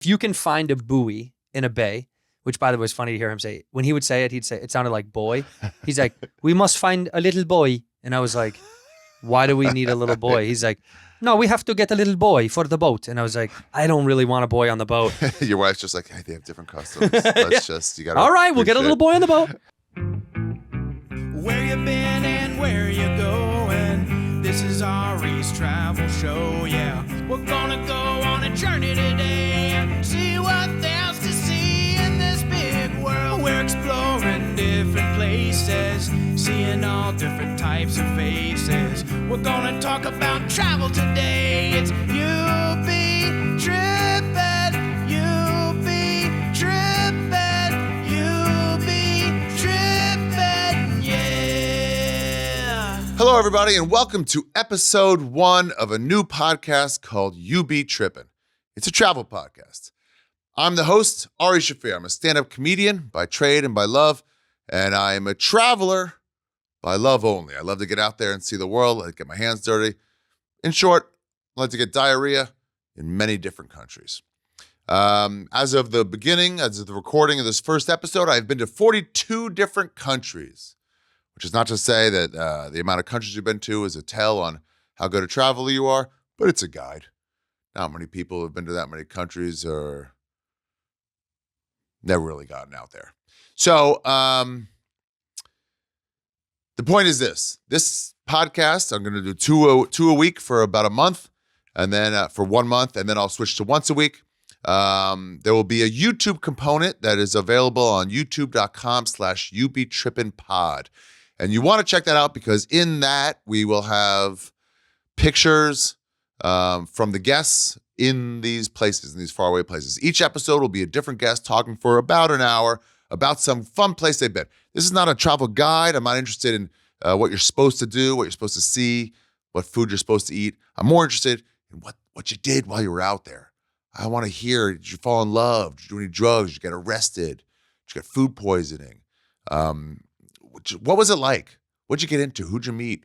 If you can find a buoy in a bay, which by the way is funny to hear him say, when he would say it, he'd say, it sounded like boy. He's like, we must find a little boy. And I was like, why do we need a little boy? He's like, no, we have to get a little boy for the boat. And I was like, I don't really want a boy on the boat. Your wife's just like, hey, they have different customs. Let's just, you gotta. All right, we'll get a little boy on the boat. Where you been and where you going? This is Ari's travel show, yeah. We're gonna go on a journey today and see what there's to see in this big world. We're exploring different places, seeing all different types of faces. We're gonna talk about travel today. It's You Be Trippin', You Be Trippin', You Be Trippin', yeah. Hello, everybody, and welcome to episode 1 of a new podcast called You Be Trippin'. It's a travel podcast. I'm the host, Ari Shaffir. I'm a stand-up comedian by trade and by love, and I am a traveler by love only. I love to get out there and see the world. I like to get my hands dirty. In short, I like to get diarrhea in many different countries. As of the recording of this first episode, I've been to 42 different countries, which is not to say that the amount of countries you've been to is a tell on how good a traveler you are, but it's a guide. Not many people have been to that many countries or never really gotten out there. So the point is this podcast, I'm going to do two a week for about a month, and then for 1 month, and then I'll switch to once a week. There will be a YouTube component that is available on youtube.com/YouBeTrippinPod. And you want to check that out because in that we will have pictures from the guests in these places, in these faraway places. Each episode will be a different guest talking for about an hour about some fun place they've been. This is not a travel guide. I'm not interested in what you're supposed to do, what you're supposed to see, what food you're supposed to eat. I'm more interested in what you did while you were out there. I want to hear, did you fall in love? Did you do any drugs? Did you get arrested? Did you get food poisoning? What was it like? What'd you get into? Who'd you meet?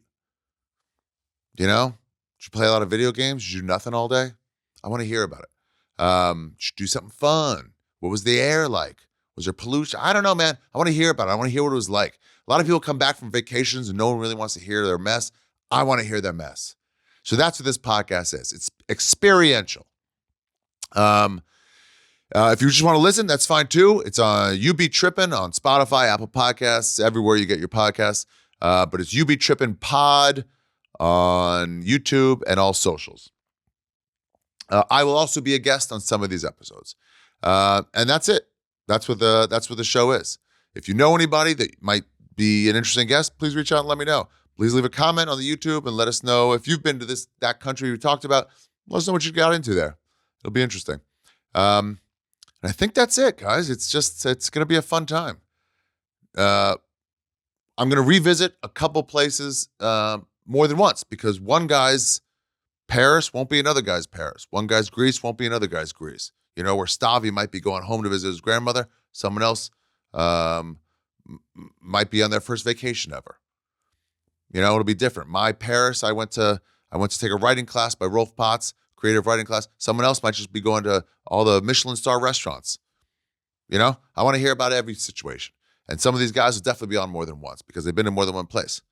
You know? Did you play a lot of video games? Did you do nothing all day? I want to hear about it. Did you do something fun? What was the air like? Was there pollution? I don't know, man. I want to hear about it. I want to hear what it was like. A lot of people come back from vacations and no one really wants to hear their mess. I want to hear their mess. So that's what this podcast is. It's experiential. If you just want to listen, that's fine too. It's on You Be Trippin' on Spotify, Apple Podcasts, everywhere you get your podcasts. But it's You Be Trippin' Pod on YouTube and all socials. I will also be a guest on some of these episodes. And that's it. That's what the show is. If you know anybody that might be an interesting guest, please reach out and let me know. Please leave a comment on the YouTube and let us know if you've been to that country we talked about. Let us know what you got into there. It'll be interesting. And I think that's it, guys. It's going to be a fun time. I'm going to revisit a couple places more than once because one guy's Paris won't be another guy's Paris. One guy's Greece won't be another guy's Greece. You know, where Stavi might be going home to visit his grandmother, someone else might be on their first vacation ever. You know, it'll be different. My Paris, I went to take a writing class by Rolf Potts, creative writing class. Someone else might just be going to all the Michelin star restaurants. You know, I want to hear about every situation. And some of these guys will definitely be on more than once because they've been in more than one place.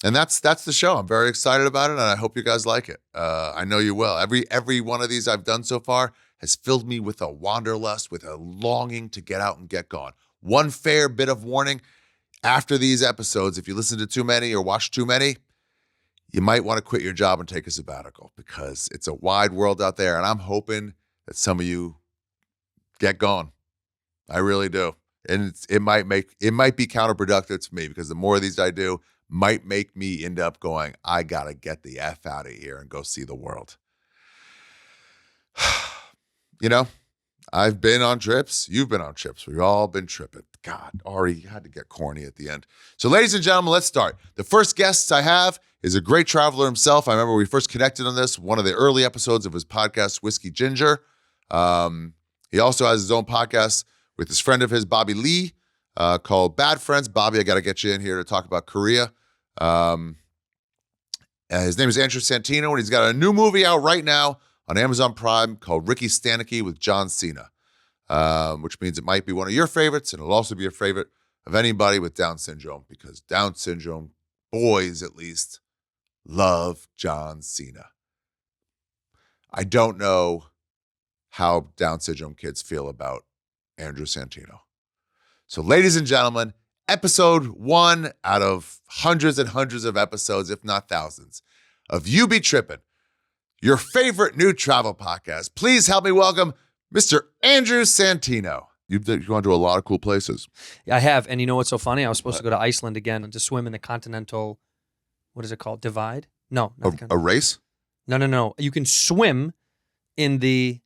And that's the show. I'm very excited about it, and I hope you guys like it. I know you will. Every one of these I've done so far has filled me with a wanderlust, with a longing to get out and get gone. One fair bit of warning, after these episodes, if you listen to too many or watch too many, you might want to quit your job and take a sabbatical because it's a wide world out there, and I'm hoping that some of you get gone. I really do. And it might be counterproductive to me because the more of these I do, might make me end up going, I got to get the F out of here and go see the world. You know, I've been on trips. You've been on trips. We've all been tripping. God, Ari, you had to get corny at the end. So ladies and gentlemen, let's start. The first guest I have is a great traveler himself. I remember we first connected on this, one of the early episodes of his podcast, Whiskey Ginger. He also has his own podcast with this friend of his, Bobby Lee, called Bad Friends. Bobby, I got to get you in here to talk about Korea. His name is Andrew Santino, and he's got a new movie out right now on Amazon Prime called Ricky Stanicky with John Cena, which means it might be one of your favorites, and it'll also be a favorite of anybody with Down syndrome, because Down syndrome boys, at least, love John Cena. I don't know how Down syndrome kids feel about Andrew Santino. So, ladies and gentlemen, episode 1 out of hundreds and hundreds of episodes, if not thousands, of You Be Trippin, your favorite new travel podcast. Please help me welcome Mr. Andrew Santino. You've gone to a lot of cool places. I have, and you know what's so funny? I was supposed to go to Iceland again and to swim in the continental, what is it called? Divide? No, not A race? No. You can swim in the,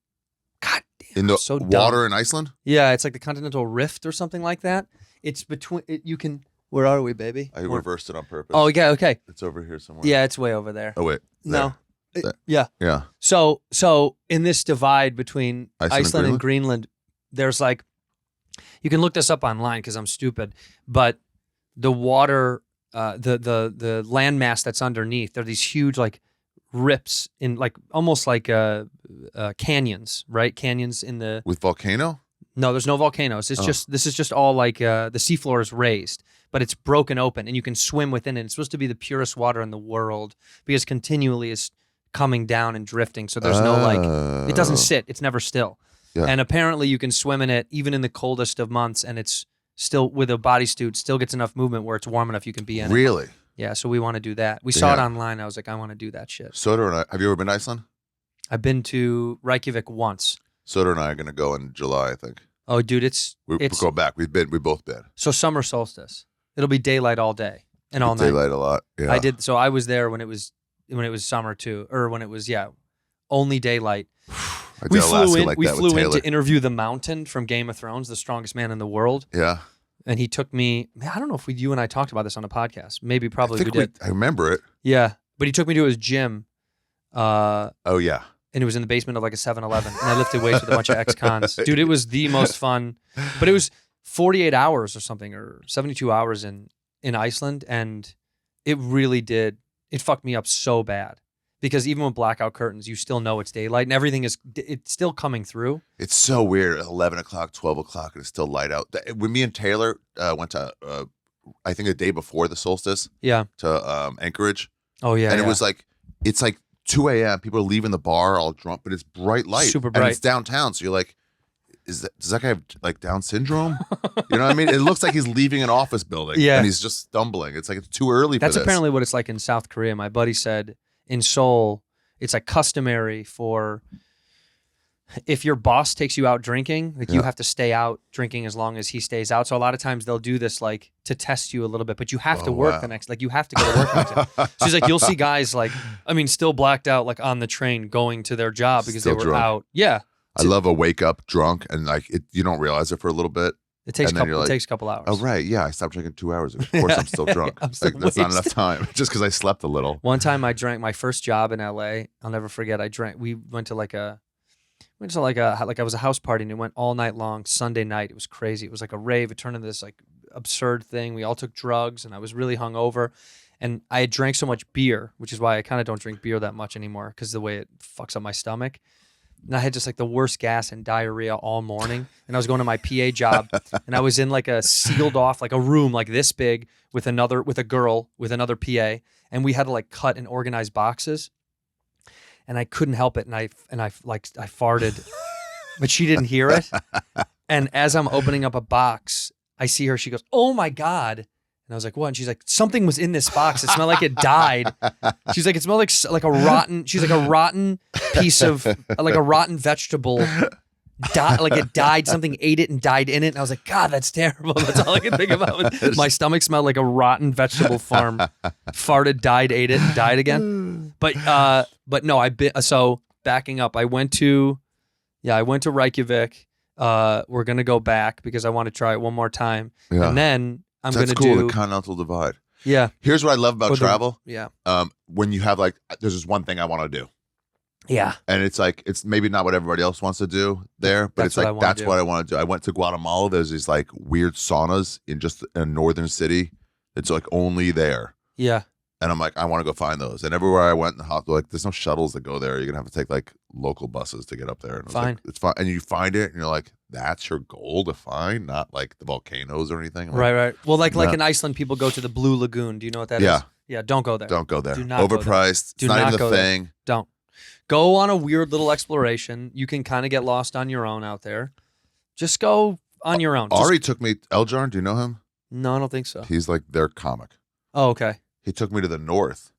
God damn, In the so water dumb. in Iceland? Yeah, it's like the continental rift or something like that. It's between, you can, where are we, baby? I reversed it on purpose. Oh, yeah, okay. It's over here somewhere. Yeah, it's way over there. Oh, wait. No. There. Yeah. Yeah. So in this divide between Iceland and Greenland, there's like, you can look this up online because I'm stupid, but the water, the landmass that's underneath, there are these huge like rips in like almost like canyons, right? Canyons in the With volcano? No, there's no volcanoes. It's just this is just all like the seafloor is raised, but it's broken open and you can swim within it. It's supposed to be the purest water in the world because continually is coming down and drifting. So there's no like, it doesn't sit. It's never still. Yeah. And apparently you can swim in it even in the coldest of months, and it's still with a bodysuit, still gets enough movement where it's warm enough you can be in it. Really? Yeah, so we want to do that. We saw it online. I was like, I want to do that shit. Soda and I, have you ever been to Iceland? I've been to Reykjavik once. Soda and I are going to go in July, I think. Oh, dude, We'll go back. We've both been. So summer solstice. It'll be daylight all day and all night. Daylight a lot. Yeah. I did. So I was there when it was summer too, or when it was only daylight. We flew in to interview the Mountain from Game of Thrones, the strongest man in the world. Yeah. And he took me, I don't know if you and I talked about this on a podcast. Probably we did. I remember it. Yeah. But he took me to his gym. Oh, yeah. And it was in the basement of like a 7-Eleven. And I lifted weights with a bunch of ex-cons. Dude, it was the most fun. But it was 48 hours or something, or 72 hours in Iceland. And it really did. It fucked me up so bad. Because even with blackout curtains, you still know it's daylight and everything it's still coming through. It's so weird. 11 o'clock, 12 o'clock, and it's still light out. When me and Taylor went to, I think the day before the solstice, to Anchorage. Oh, yeah. And it was like, it's like 2 a.m. People are leaving the bar all drunk, but it's bright light. Super bright. And it's downtown. So you're like, does that guy have like Down syndrome? You know what I mean? It looks like he's leaving an office building. Yeah. And he's just stumbling. It's like, it's too early for this. That's apparently what it's like in South Korea. My buddy said in Seoul, it's like customary for if your boss takes you out drinking, like you have to stay out drinking as long as he stays out. So a lot of times they'll do this like to test you a little bit, but you have to work the next, like you have to go to work next day. So he's like, you'll see guys like, still blacked out, like on the train going to their job because Still they were drunk. out. Yeah. I love a wake up drunk and like you don't realize it for a little bit. It takes a couple hours. Oh, right. Yeah. I stopped drinking 2 hours ago. Of course, I'm still drunk. I'm Like, that's not enough time just because I slept a little. One time I drank my first job in LA. I'll never forget. We went to I was a house party and it went all night long. Sunday night. It was crazy. It was like a rave. It turned into this like absurd thing. We all took drugs and I was really hungover. And I had drank so much beer, which is why I kind of don't drink beer that much anymore because the way it fucks up my stomach. And I had just like the worst gas and diarrhea all morning. And I was going to my PA job and I was in like a sealed off, like a room like this big with a girl with another PA. And we had to like cut and organize boxes. And I couldn't help it. And I farted, but she didn't hear it. And as I'm opening up a box, I see her, she goes, "Oh my God." And I was like, "What?" And she's like, "Something was in this box. It smelled like it died." She's like, "It smelled like a rotten." She's like, "A rotten piece of like a rotten vegetable, like it died. Something ate it and died in it." And I was like, "God, that's terrible." That's all I can think about. My stomach smelled like a rotten vegetable farm. Farted, died, ate it, and died again. But no, so backing up. I went to Reykjavik. We're gonna go back because I want to try it one more time, and then. That's cool, the continental divide. Yeah. Here's what I love about travel. Yeah. When you have like, there's this one thing I want to do. Yeah. And it's like, it's maybe not what everybody else wants to do there, but it's like, that's what I want to do. I went to Guatemala. There's these like weird saunas in just a northern city. It's like only there. Yeah. And I'm like, I want to go find those. And everywhere I went in the hospital, like, there's no shuttles that go there. You're going to have to take like local buses to get up there. And I was Fine. like, it's fine. And you find it and you're like, that's your goal to find, not like the volcanoes or anything. I'm like, Right. Well, like No. in Iceland, people go to the Blue Lagoon. Do you know what that is? Yeah. Yeah, don't go there. Don't go there. Do not go there. Overpriced. Do It's not not even go the there. thing. Don't. Go on a weird little exploration. You can kind of get lost on your own out there. Just go on your own. Ari took me, Eljarn, do you know him? No, I don't think so. He's like their comic. Oh, okay. He took me to the north.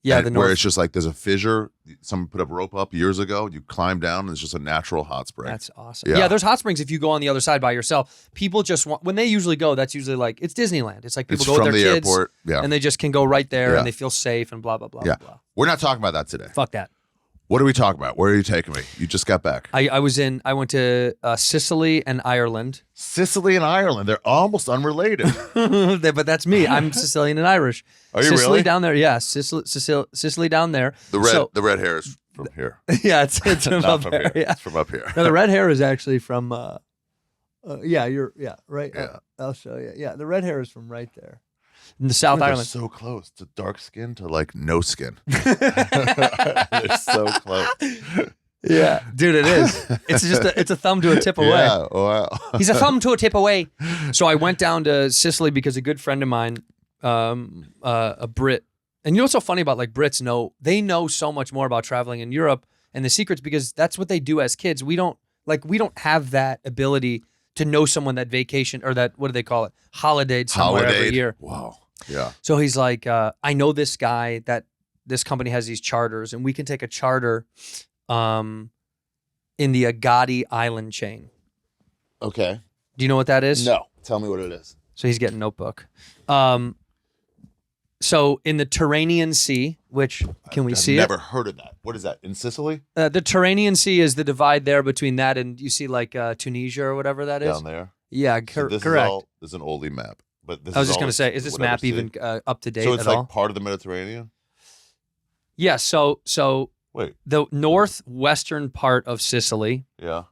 Yeah, and the where north. it's just like there's a fissure. Someone put a rope up years ago. You climb down, and it's just a natural hot spring. That's awesome. Yeah. Yeah, there's hot springs if you go on the other side by yourself. People just want, when they usually go, that's usually like, it's Disneyland. It's like people It's go from with the their kids airport. Yeah. and they just can go right there Yeah. and they feel safe and blah, blah, blah, Yeah. blah, blah. We're not talking about that today. Fuck that. What are we talking about? Where are you taking me? You just got back. I went to Sicily and Ireland. Sicily and Ireland. They're almost unrelated. But that's me. I'm Sicilian and Irish. Are you Sicily really? down there. Yeah, Sicily down there. The red hair is from here. Yeah, it's from Not up from there. here. Yeah. It's from up here. No, the red hair is actually from. Right. Yeah. I'll show you. Yeah, the red hair is from right there, in the South They're Ireland. so close to dark skin to like no skin. They're so close. Yeah, dude, it is. It's a thumb to a tip away. Yeah. Wow. He's a thumb to a tip away. So I went down to Sicily because a good friend of mine, a Brit, and you know what's so funny about like Brits know so much more about traveling in Europe and the secrets because that's what they do as kids. We don't have that ability to know someone that vacation or that, what do they call it? Holidayed somewhere every year. Wow. Yeah. So he's like, I know this guy that this company has these charters and we can take a charter in the Agadi Island chain. Okay. Do you know what that is? No. Tell me what it is. So he's getting a notebook. So in the Tyrrhenian Sea, which can we I've see never heard of that. What is that? In Sicily? it? The Tyrrhenian Sea is the divide there between that and you see like Tunisia or whatever that is. Down there? Yeah, So this correct. is an oldie map. But this I was is just going to say, is this whatever map sea. even up to date So it's at like all? part of the Mediterranean? Yeah, so Wait. the northwestern part of Sicily Yeah.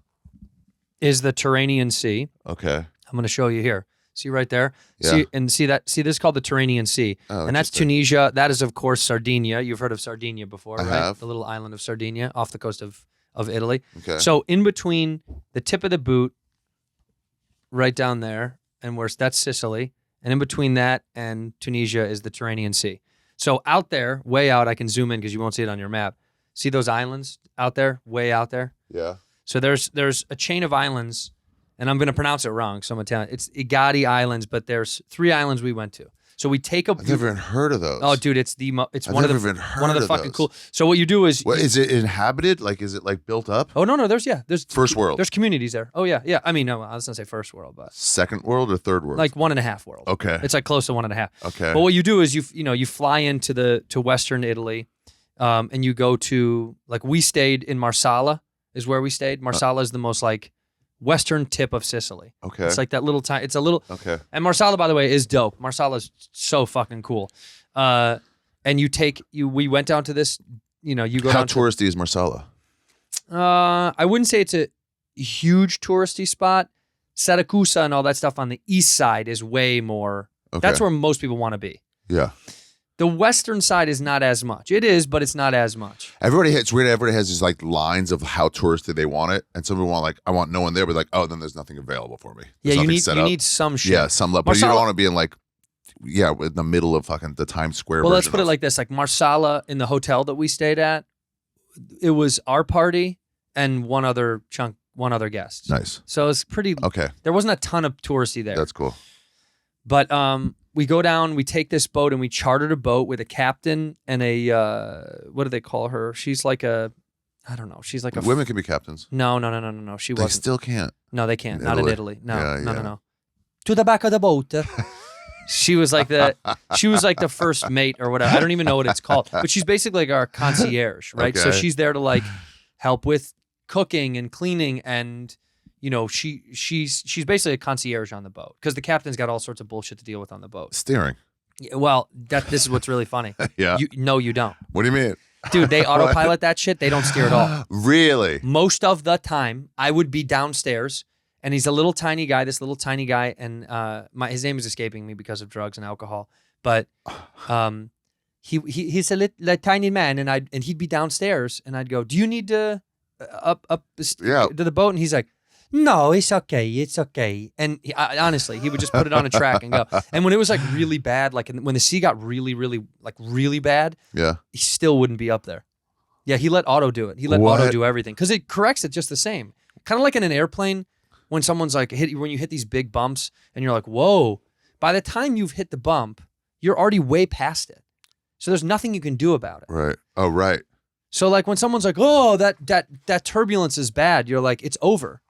is the Tyrrhenian Sea. Okay. I'm going to show you here. See right there? Yeah. See this is called the Tyrrhenian Sea. Oh, And that's interesting. Tunisia. That is, of course, Sardinia. You've heard of Sardinia before, I right? have. The little island of Sardinia off the coast of Italy. Okay. So in between the tip of the boot, right down there, and that's Sicily. And in between that and Tunisia is the Tyrrhenian Sea. So out there, way out, I can zoom in because you won't see it on your map. See those islands out there, way out there? Yeah. So there's a chain of islands, and I'm going to pronounce it wrong, so I'm Italian. It's Agadi Islands, but there's 3 islands we went to. So we take a. I've never even heard of those. Oh, dude, it's I've one of never the even heard one of the of fucking those. cool. So what you do is. What, is it inhabited? Like, is it like built up? Oh no, there's First world. There's communities there. Oh yeah. I mean, no, I was gonna say first world, but Second world or third world? like 1.5 world. Okay. It's like close to 1.5. Okay. But what you do is you fly into to Western Italy, and you go to like we stayed in Marsala is where we stayed. Marsala is the most like western tip of Sicily. Okay. It's like that little tiny. It's a little. Okay. And Marsala, by the way, is dope. Marsala is so fucking cool. And we went down to this. You go How down to. touristy is Marsala? I wouldn't say it's a huge touristy spot. Siracusa and all that stuff on the east side is way more. Okay. That's where most people want to be. Yeah. The western side is not as much. It is, but it's not as much. It's weird. Everybody has these like lines of how touristy they want it, and some people want like I want no one there, but like then there's nothing available for me. There's Yeah, you nothing set need up. some shit. Yeah, some level. But you Marsala- don't want to be in like in the middle of fucking the Times Square. Well, let's version put it of- like this: like Marsala in the hotel that we stayed at, it was our party and one other guest. Nice. So it's pretty. Okay, There wasn't a ton of touristy there. that's cool. But we go down, we take this boat, and we chartered a boat with a captain and a what do they call her? She's like I don't know. She's like a Women can be captains. No. She They wasn't. still can't. No, they can't. In Not in Italy. Italy. No, Yeah, yeah. no. To the back of the boat. She was like the first mate or whatever. I don't even know what it's called. But she's basically like our concierge, right? So Okay. she's there to like help with cooking and cleaning and she's basically a concierge on the boat because the captain's got all sorts of bullshit to deal with on the boat. Steering. Yeah, well, this is what's really funny. Yeah. You don't. What do you mean? Dude, they autopilot that shit. They don't steer at all. Really? Most of the time, I would be downstairs, and he's a little tiny guy, and his name is escaping me because of drugs and alcohol. But he's a little tiny man, and he'd be downstairs, and I'd go, do you need to up to the boat? And he's like, no, it's okay. And honestly, he would just put it on a track and go. And when it was like really bad, like when the sea got really, really, like really bad, he still wouldn't be up there. Yeah, he let Otto do it. He let Otto do everything because it corrects it just the same. Kind of like in an airplane when someone's like, when you hit these big bumps and you're like, whoa, by the time you've hit the bump, you're already way past it. So there's nothing you can do about it. Right. Oh, right. So like when someone's like, oh, that turbulence is bad, you're like, it's over.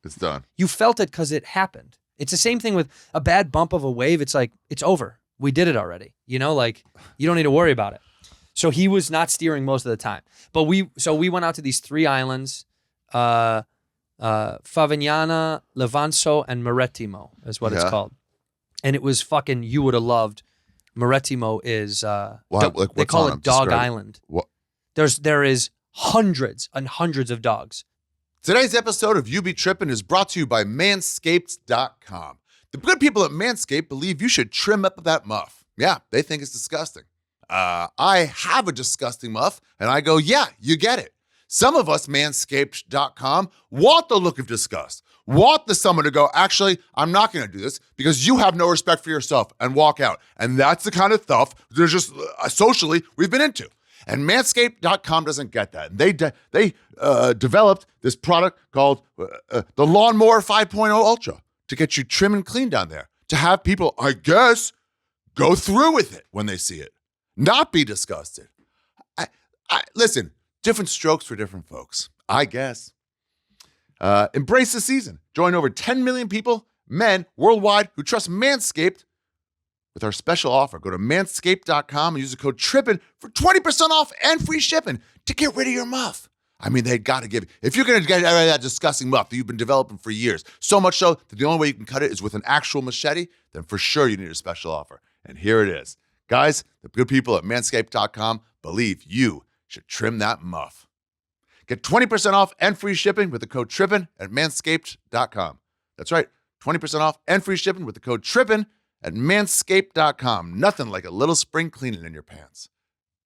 It's done. You felt it because it happened. It's the same thing with a bad bump of a wave. It's like, it's over. We did it already. You know, like you don't need to worry about it. So he was not steering most of the time. But we went out to these 3 islands, Favignana, Levanzo, and Marettimo is what it's called. And it was fucking, you would have loved. Marettimo is, they call it Dog Island. What? There is hundreds and hundreds of dogs. Today's episode of You Be Trippin is brought to you by Manscaped.com. The good people at Manscaped believe you should trim up that muff. Yeah, they think it's disgusting. I have a disgusting muff, and I go, yeah, you get it. Some of us, Manscaped.com, want the look of disgust, want the someone to go, actually, I'm not going to do this because you have no respect for yourself and walk out. And that's the kind of stuff there's just socially we've been into. And Manscaped.com doesn't get that. And they developed this product called the Lawnmower 5.0 Ultra to get you trim and clean down there, to have people, I guess, go through with it when they see it, not be disgusted. Listen, different strokes for different folks, I guess. Embrace the season. Join over 10 million people, men worldwide, who trust Manscaped with our special offer. Go to manscaped.com and use the code TRIPPIN for 20% off and free shipping to get rid of your muff. I mean, they got to give you, if you're going to get rid of that disgusting muff that you've been developing for years, so much so that the only way you can cut it is with an actual machete, then for sure you need a special offer. And here it is. Guys, the good people at manscaped.com believe you should trim that muff. Get 20% off and free shipping with the code TRIPPIN at manscaped.com. That's right, 20% off and free shipping with the code TRIPPIN at manscaped.com. Nothing like a little spring cleaning in your pants.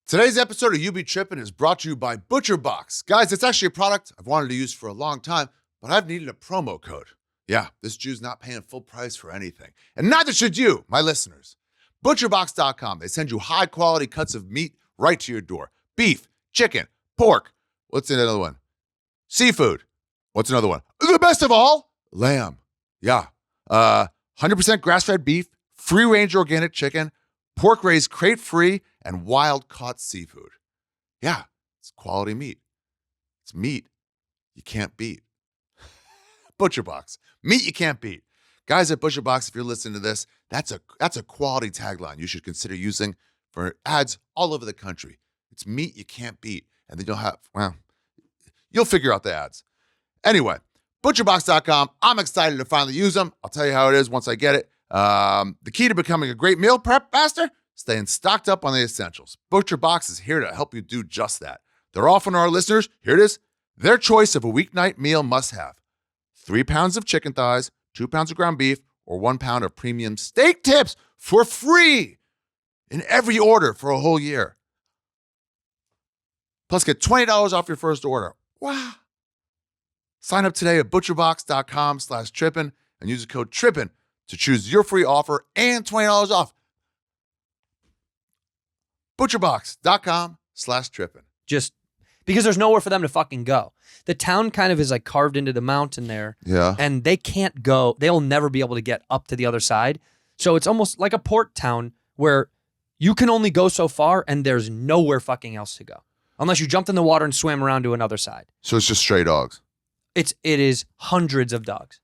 Today's episode of You Be Trippin is brought to you by ButcherBox. Guys, it's actually a product I've wanted to use for a long time, but I've needed a promo code. Yeah, this Jew's not paying full price for anything. And neither should you, my listeners. ButcherBox.com. They send you high-quality cuts of meat right to your door. Beef, chicken, pork. What's another one? Seafood. What's another one? The best of all, lamb. Yeah. 100% grass-fed beef, free-range organic chicken, pork raised crate-free, and wild-caught seafood. Yeah, it's quality meat. It's meat you can't beat. ButcherBox. Meat you can't beat. Guys at ButcherBox, if you're listening to this, that's a quality tagline you should consider using for ads all over the country. It's meat you can't beat. And they don't have, well, you'll figure out the ads. Anyway, ButcherBox.com. I'm excited to finally use them. I'll tell you how it is once I get it. The key to becoming a great meal prep master, staying stocked up on the essentials. ButcherBox is here to help you do just that. They're offering our listeners, here it is, their choice of a weeknight meal must-have. 3 pounds of chicken thighs, 2 pounds of ground beef, or 1 pound of premium steak tips for free in every order for a whole year. Plus, get $20 off your first order. Wow. Sign up today at butcherbox.com/trippin and use the code TRIPPIN to choose your free offer and $20 off. Butcherbox.com/trippin. Just because there's nowhere for them to fucking go. The town kind of is like carved into the mountain there. Yeah. And they can't go. They'll never be able to get up to the other side. So it's almost like a port town where you can only go so far and there's nowhere fucking else to go. Unless you jumped in the water and swam around to another side. So it's just stray dogs. It is hundreds of dogs.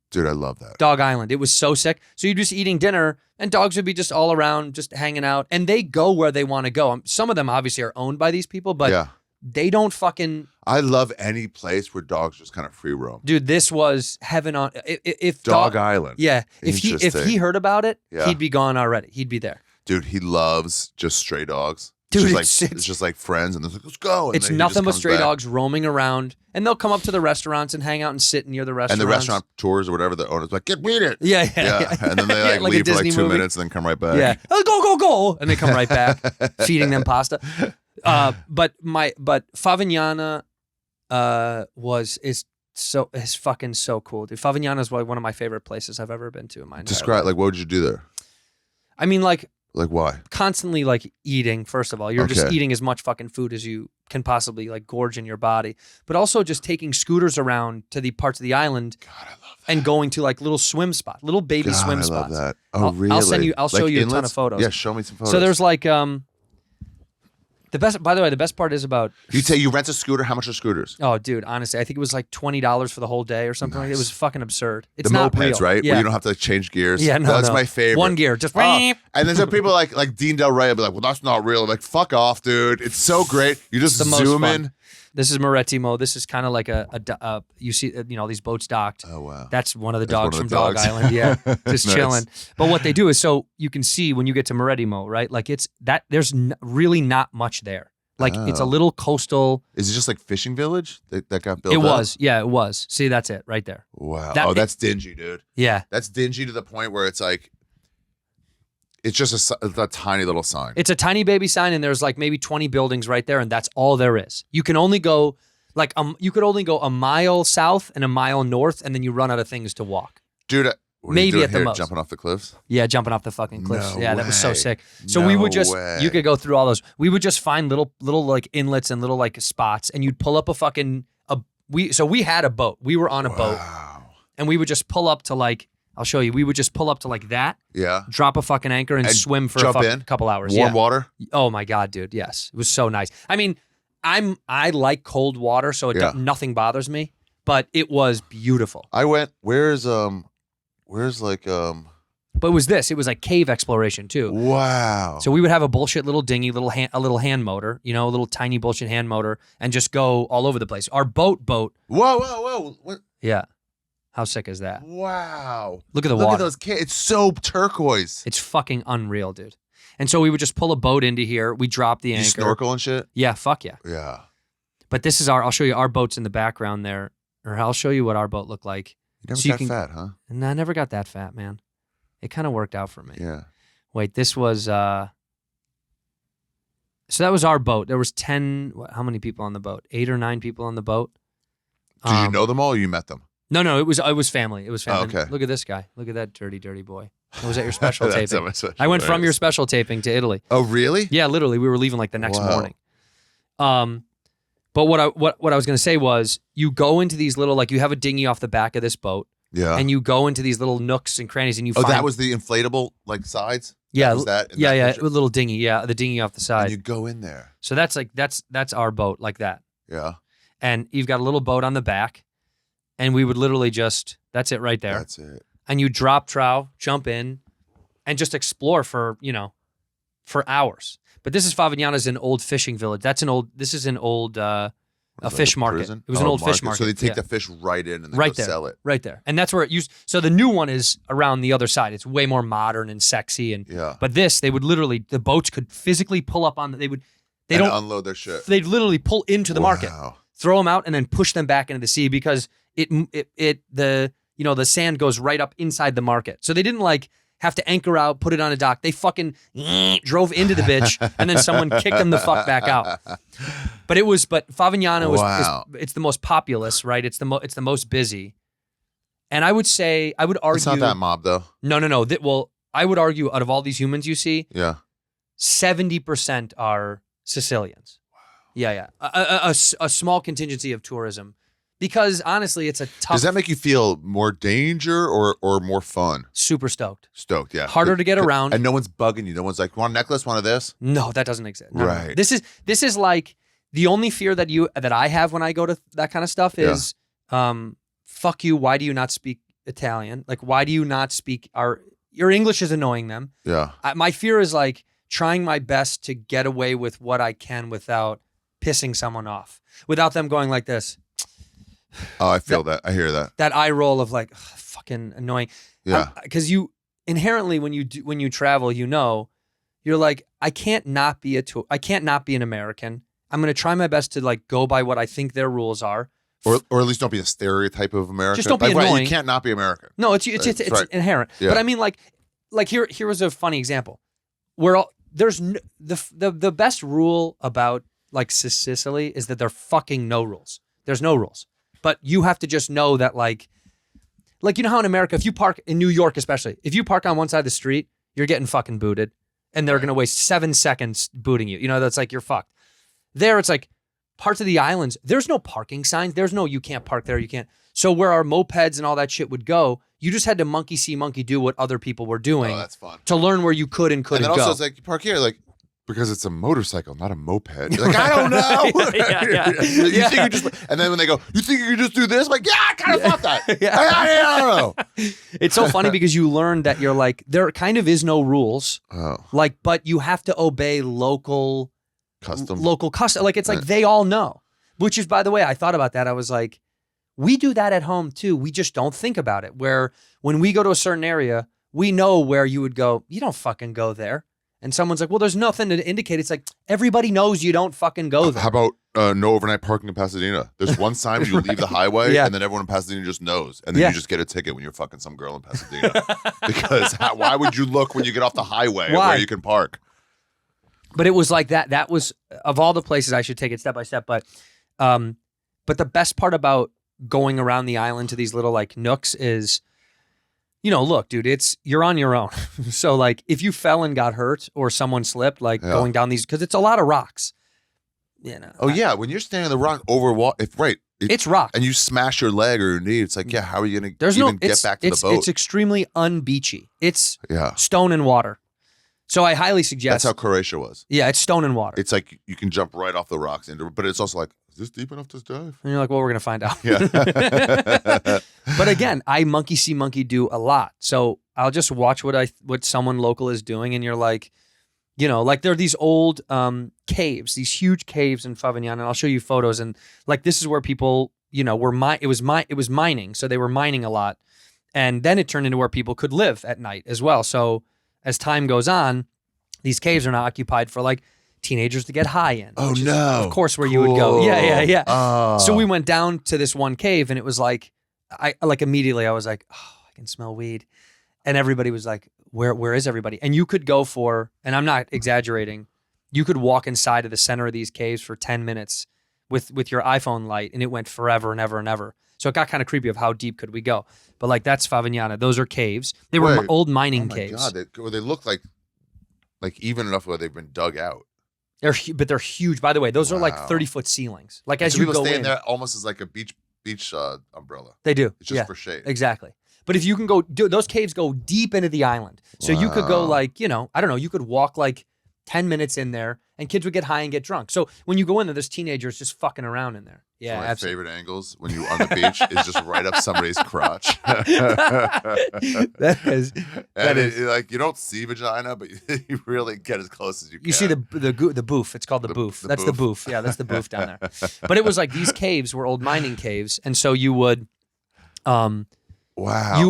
Dude, I love that. Dog Island. It was so sick. So you're just eating dinner and dogs would be just all around, just hanging out. And they go where they want to go. Some of them obviously are owned by these people, but they don't fucking... I love any place where dogs just kind of free roam. Dude, this was heaven on... If Dog Island. Yeah. If he heard about it, he'd be gone already. He'd be there. Dude, he loves just stray dogs. Dude, it's just like friends, and they're like, let's go. And it's then he nothing just but comes stray back. dogs roaming around, and they'll come up to the restaurants and hang out and sit near the restaurants. And the restaurant tours or whatever, the owner's like, get beat it. Yeah. And then they like Yeah, like a leave for like Disney 2 movie. minutes and then come right back. Yeah. Oh, go. And they come right back, feeding them pasta. But Favignana is fucking so cool, dude. Favignana is one of my favorite places I've ever been to in my entire Describe, life. like, what did you do there? I mean, like why? constantly like eating. First of all, you're just Okay. eating as much fucking food as you can possibly like gorge in your body, but also just taking scooters around to the parts of the island. God, I love that. And going to like little swim spots, little baby swim I spots. love that. Oh, really? I'll show you a ton inlets? of photos. Yeah, show me some photos. So there's like by the way, the best part is about You rent a scooter. How much are scooters? oh dude, honestly, I think it was like $20 for the whole day or something like that. It was fucking absurd. It's The not mopeds, real. right? Yeah. Where you don't have to like change gears. Yeah, no, that's no. my favorite. One gear, just Oh, and then some people like Dean Del Rey will be like, well, that's not real. I'm like, fuck off, dude. It's so great. You just the most zoom fun. in. This is Marettimo. This is kind of like a you see these boats docked. Oh wow. That's one of the That's dogs one from of the Dog dogs. Island. Yeah, just Nice. chilling. But what they do is so you can see when you get to Marettimo, right? Like there's really not much there. Like it's a Oh. little coastal. Is it just like fishing village that got built? It up? was. Yeah, it was. See, that's it right there. Wow. That- that's dingy, dude. Yeah. That's dingy to the point where it's like, it's just a tiny little sign. It's a tiny baby sign, and there's like maybe 20 buildings right there, and that's all there is. You can only go you could only go a mile south and a mile north, and then you run out of things to walk. Dude, what are Maybe you doing at the here, most. jumping off the cliffs? Yeah, jumping off the fucking cliffs. No Yeah, that was so way. sick. So we would No just way. you could go through all those. We would just find little like inlets and little like spots, and you'd pull up we had a boat. We were on a boat, Wow. and we would just pull up to like I'll show you. We would just pull up to like that, Yeah. drop a fucking anchor, and And swim for jump a in? couple hours. Warm Yeah. water? Oh my god, dude! Yes, it was so nice. I mean, I like cold water, so Yeah. nothing bothers me. But it was beautiful. I went, where's like, But it was this. It was like cave exploration too. wow. So we would have a bullshit little dinghy, a little hand motor, a little tiny bullshit hand motor, and just go all over the place. Our boat. Whoa. What? Yeah. How sick is that? Wow. Look at the Look water. at those kids. It's so turquoise. It's fucking unreal, dude. And so we would just pull a boat into here. We drop the You anchor. snorkel and shit? Yeah, fuck yeah. Yeah. But this is I'll show you our boats in the background there, or I'll show you what our boat looked like. You never So you got can- fat, huh? And I never got that fat, man. It kind of worked out for me. Yeah. Wait, this was so that was our boat. There was 10 how many people on the boat? 8 or 9 people on the boat. Did you know them all or you met them? No, it was family. It was family. Oh, okay. Look at this guy. Look at that dirty boy. I was at your special That's taping. how much I went from is. your special taping to Italy. Oh, really? Yeah, literally, we were leaving like the next Wow. morning. But what I was gonna say was, you go into these little you have a dinghy off the back of this boat, Yeah. and you go into these little nooks and crannies, and you Oh, find that was the inflatable yeah, sides? That was that in yeah, that yeah, picture? a little dinghy, yeah, the dinghy off the And side. you go in there. So that's that's our boat like that, Yeah. and you've got a little boat on the back, and we would literally that's it right there. That's it. And you drop trow, jump in, and just explore for hours. But this is Favignana's an old fishing village. This is an old a Like fish market. prison? It was an Oh, old fish market. So they take yeah. the fish right in and then Right go there. sell it. Right there. And that's where it used. So the new one is around the other side. It's way more modern and sexy. Yeah. But this, they would literally, the boats could physically pull up on, And don't, unload their shit. they'd literally pull into the market, Wow. throw them out, and then push them back into the sea because the sand goes right up inside the market. So they didn't have to anchor out, put it on a dock. They fucking drove into the bitch, and then someone kicked them the fuck back out. But Favignana Wow. it's the most populous, right? It's the most busy. And I would argue It's not that mob though. No. I would argue out of all these humans you see, Yeah. 70% are Sicilians. Wow. Yeah. A small contingency of tourism. Because honestly, it's a tough. Does that make you feel more danger or more fun? Super stoked. Stoked, yeah. Harder to get around. And no one's bugging you. No one's like, want a necklace, want of this? No, that doesn't exist. No. Right. This is like the only fear that I have when I go to that kind of stuff is, fuck you. Why do you not speak Italian? Why do you not speak your English is annoying them. Yeah. My fear is trying my best to get away with what I can without pissing someone off, without them going like this. Oh, I feel that. I hear that. That eye roll of fucking annoying. Yeah. Because you inherently when you travel, you're you're like, I can't not be an American. I'm going to try my best to like go by what I think their rules are. Or at least don't be a stereotype of American. Just don't be right, annoying. you can't not be American. No, it's right. inherent. Yeah. But I mean, like here was a funny example. The best rule about like Sicily is that there are fucking no rules. There's no rules. But you have to just know that like you know how in America, if you park in New York especially, if you park on one side of the street, you're getting fucking booted, and they're gonna waste 7 seconds booting you. You know, that's like you're fucked. There, it's like parts of the islands, there's no parking signs. There's no you can't park there, you can't. So where our mopeds and all that shit would go, you just had to monkey see, monkey do what other people were doing. Oh, that's fun. To learn where you could and couldn't go. And then also go. it's like, you park here, like, because it's a motorcycle, not a moped. You're like, I don't know. Yeah. You think you just, and then when they go, you think you can just do this? I'm like, yeah, I kind of thought that. I don't know. It's so funny because you learn that you're like, there kind of is no rules. Oh. Like, but you have to obey local Custom. Like, it's like they all know. Which is, by the way, I thought about that. I was like, we do that at home too. We just don't think about it. Where when we go to a certain area, we know where you would go, you don't fucking go there. And someone's like, well, there's nothing to indicate. It's like, everybody knows you don't fucking go there. How about no overnight parking in Pasadena? There's one sign when you leave the highway, and then everyone in Pasadena just knows. And then you just get a ticket when you're fucking some girl in Pasadena. Because why would you look when you get off the highway where you can park? But it was like that. That was, of all the places, I should take it step by step. But the best part about going around the island to these little like nooks is, you know, look, dude, you're on your own. So like if you fell and got hurt or someone slipped, like going down these, because it's a lot of rocks. You know. Oh yeah, when you're standing on the rock it's rock, and you smash your leg or your knee, it's like, yeah, how are you gonna get back to the boat? It's extremely unbeachy. It's stone and water. So I highly suggest. That's how Croatia was. Yeah, it's stone and water. It's like you can jump right off the rocks into, but it's also like, is this deep enough to dive? And you're like, well, we're gonna find out. Yeah. But again, I monkey see, monkey do a lot. So I'll just watch what someone local is doing, and you're like, you know, like there are these old caves, these huge caves in Favignana, and I'll show you photos. And like this is where people, you know, it was mining, so they were mining a lot, and then it turned into where people could live at night as well. So as time goes on, these caves are now occupied for like teenagers to get high in. Oh no! Of course, where you would go. Yeah. Oh. So we went down to this one cave, and it was like, immediately I was like, oh, I can smell weed, and everybody was like, where is everybody? And you could go for, and I'm not exaggerating, you could walk inside of the center of these caves for 10 minutes with your iPhone light, and it went forever and ever and ever. So it got kind of creepy of how deep could we go. But like that's Favignana. Those are caves. They were old mining caves. God, they look like even enough where they've been dug out. But they're huge. By the way, those are like 30-foot ceilings. Like as so you people go stay in there almost as like a beach umbrella. They do. It's just for shade. Exactly. But if you can go, those caves go deep into the island. So you could go like, you know, I don't know, you could walk like 10 minutes in there, and kids would get high and get drunk. So when you go in there, there's teenagers just fucking around in there. Yeah, my favorite angles when you're on the beach is just right up somebody's crotch. that is like you don't see vagina, but you really get as close as you can. You see the boof. It's called the boof. That's the boof. Yeah, that's the boof down there. But it was like these caves were old mining caves, and so you would. Wow.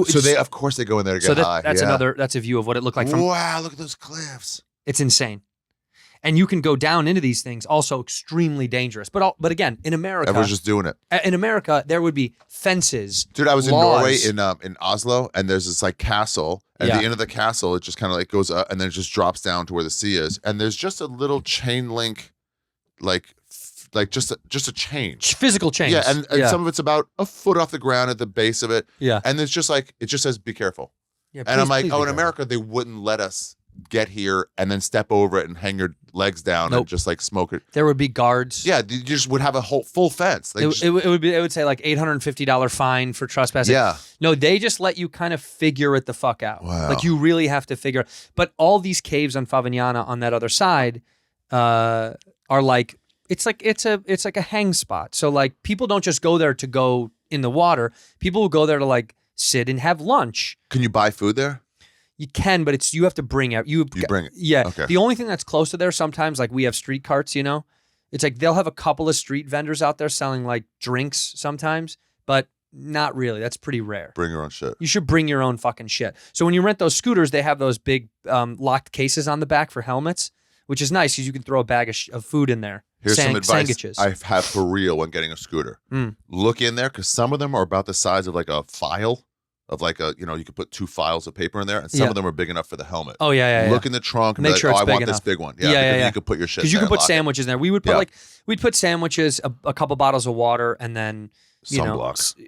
So of course they go in there to get high. That's a view of what it looked like from. Wow, look at those cliffs. It's insane. And you can go down into these things, also extremely dangerous. But again, in America, everyone's just doing it. In America, there would be fences. Dude, I was in Norway in Oslo, and there's this like castle. At the end of the castle, it just kind of like goes up, and then it just drops down to where the sea is. And there's just a little chain link, like just a chain, physical chains. Yeah, and some of it's about a foot off the ground at the base of it. Yeah, and it's just like it just says be careful. Yeah, and I'm like, in America they wouldn't let us get here and then step over it and hang your legs down and just like smoke it. There would be guards. Yeah, you just would have a whole full fence. It would say like $850 fine for trespassing. Yeah. No, they just let you kind of figure it the fuck out. Wow. Like you really have to figure. But all these caves on Favignana on that other side are like it's like a hang spot. So like people don't just go there to go in the water. People will go there to like sit and have lunch. Can you buy food there? You can, but you have to bring out. You bring it. Yeah. Okay. The only thing that's close to there sometimes, like we have street carts, you know, it's like they'll have a couple of street vendors out there selling like drinks sometimes, but not really. That's pretty rare. Bring your own shit. You should bring your own fucking shit. So when you rent those scooters, they have those big locked cases on the back for helmets, which is nice because you can throw a bag of food in there. Here's some advice sandwiches. I have for real when getting a scooter. Look in there because some of them are about the size of like a file of like a, you could put 2 files of paper in there, and some of them are big make the helmet. Oh, yeah. Look in the trunk and Make be sure like, it's I want big this enough. big one. Yeah. You could put your shit because you there can put and lock it. sandwiches in there. We would put we'd put sandwiches, a couple bottles of water, and then Sunblock.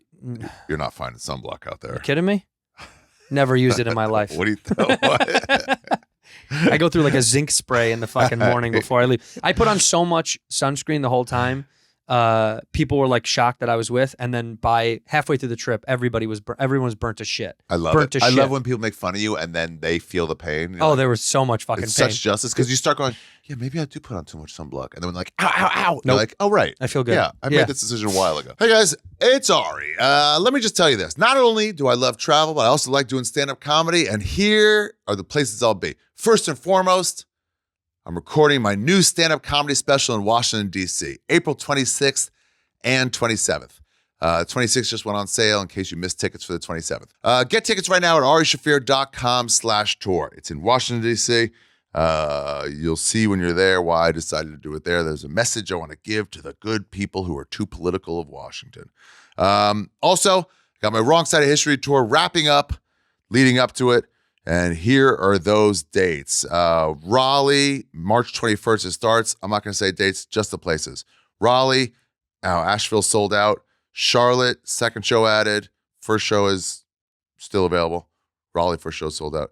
You're not finding sunblock out there. You kidding me? Never used it in my life. What do you what? I go through like a zinc spray in the fucking morning before I leave. I put on so much sunscreen the whole time. People were like shocked that I was with, and then by halfway through the trip, everyone was burnt to shit. I love burnt it. To I shit. love when people make fun of you and then they feel the pain. Oh, there was so much fucking it's pain. such justice because you start going, yeah, maybe I do put on too much sunblock, and then like, ow, ow, ow. Nope. You're like, oh right, I feel good. Yeah, I made this decision a while ago. Hey guys, it's Ari. Let me just tell you this: not only do I love travel, but I also like doing stand-up comedy, and here are the places I'll be. First and foremost, I'm recording my new stand-up comedy special in Washington, D.C., April 26th and 27th. 26th just went on sale in case you missed tickets for the 27th. Get tickets right now at arishafir.com/tour. It's in Washington, D.C. You'll see when you're there why I decided to do it there. There's a message I want to give to the good people who are too political of Washington. Also, got my Wrong Side of History tour wrapping up, leading up to it. And here are those dates. Raleigh, March 21st it starts. I'm not going to say dates, just the places. Raleigh, Asheville sold out. Charlotte, second show added. First show is still available. Raleigh, first show sold out.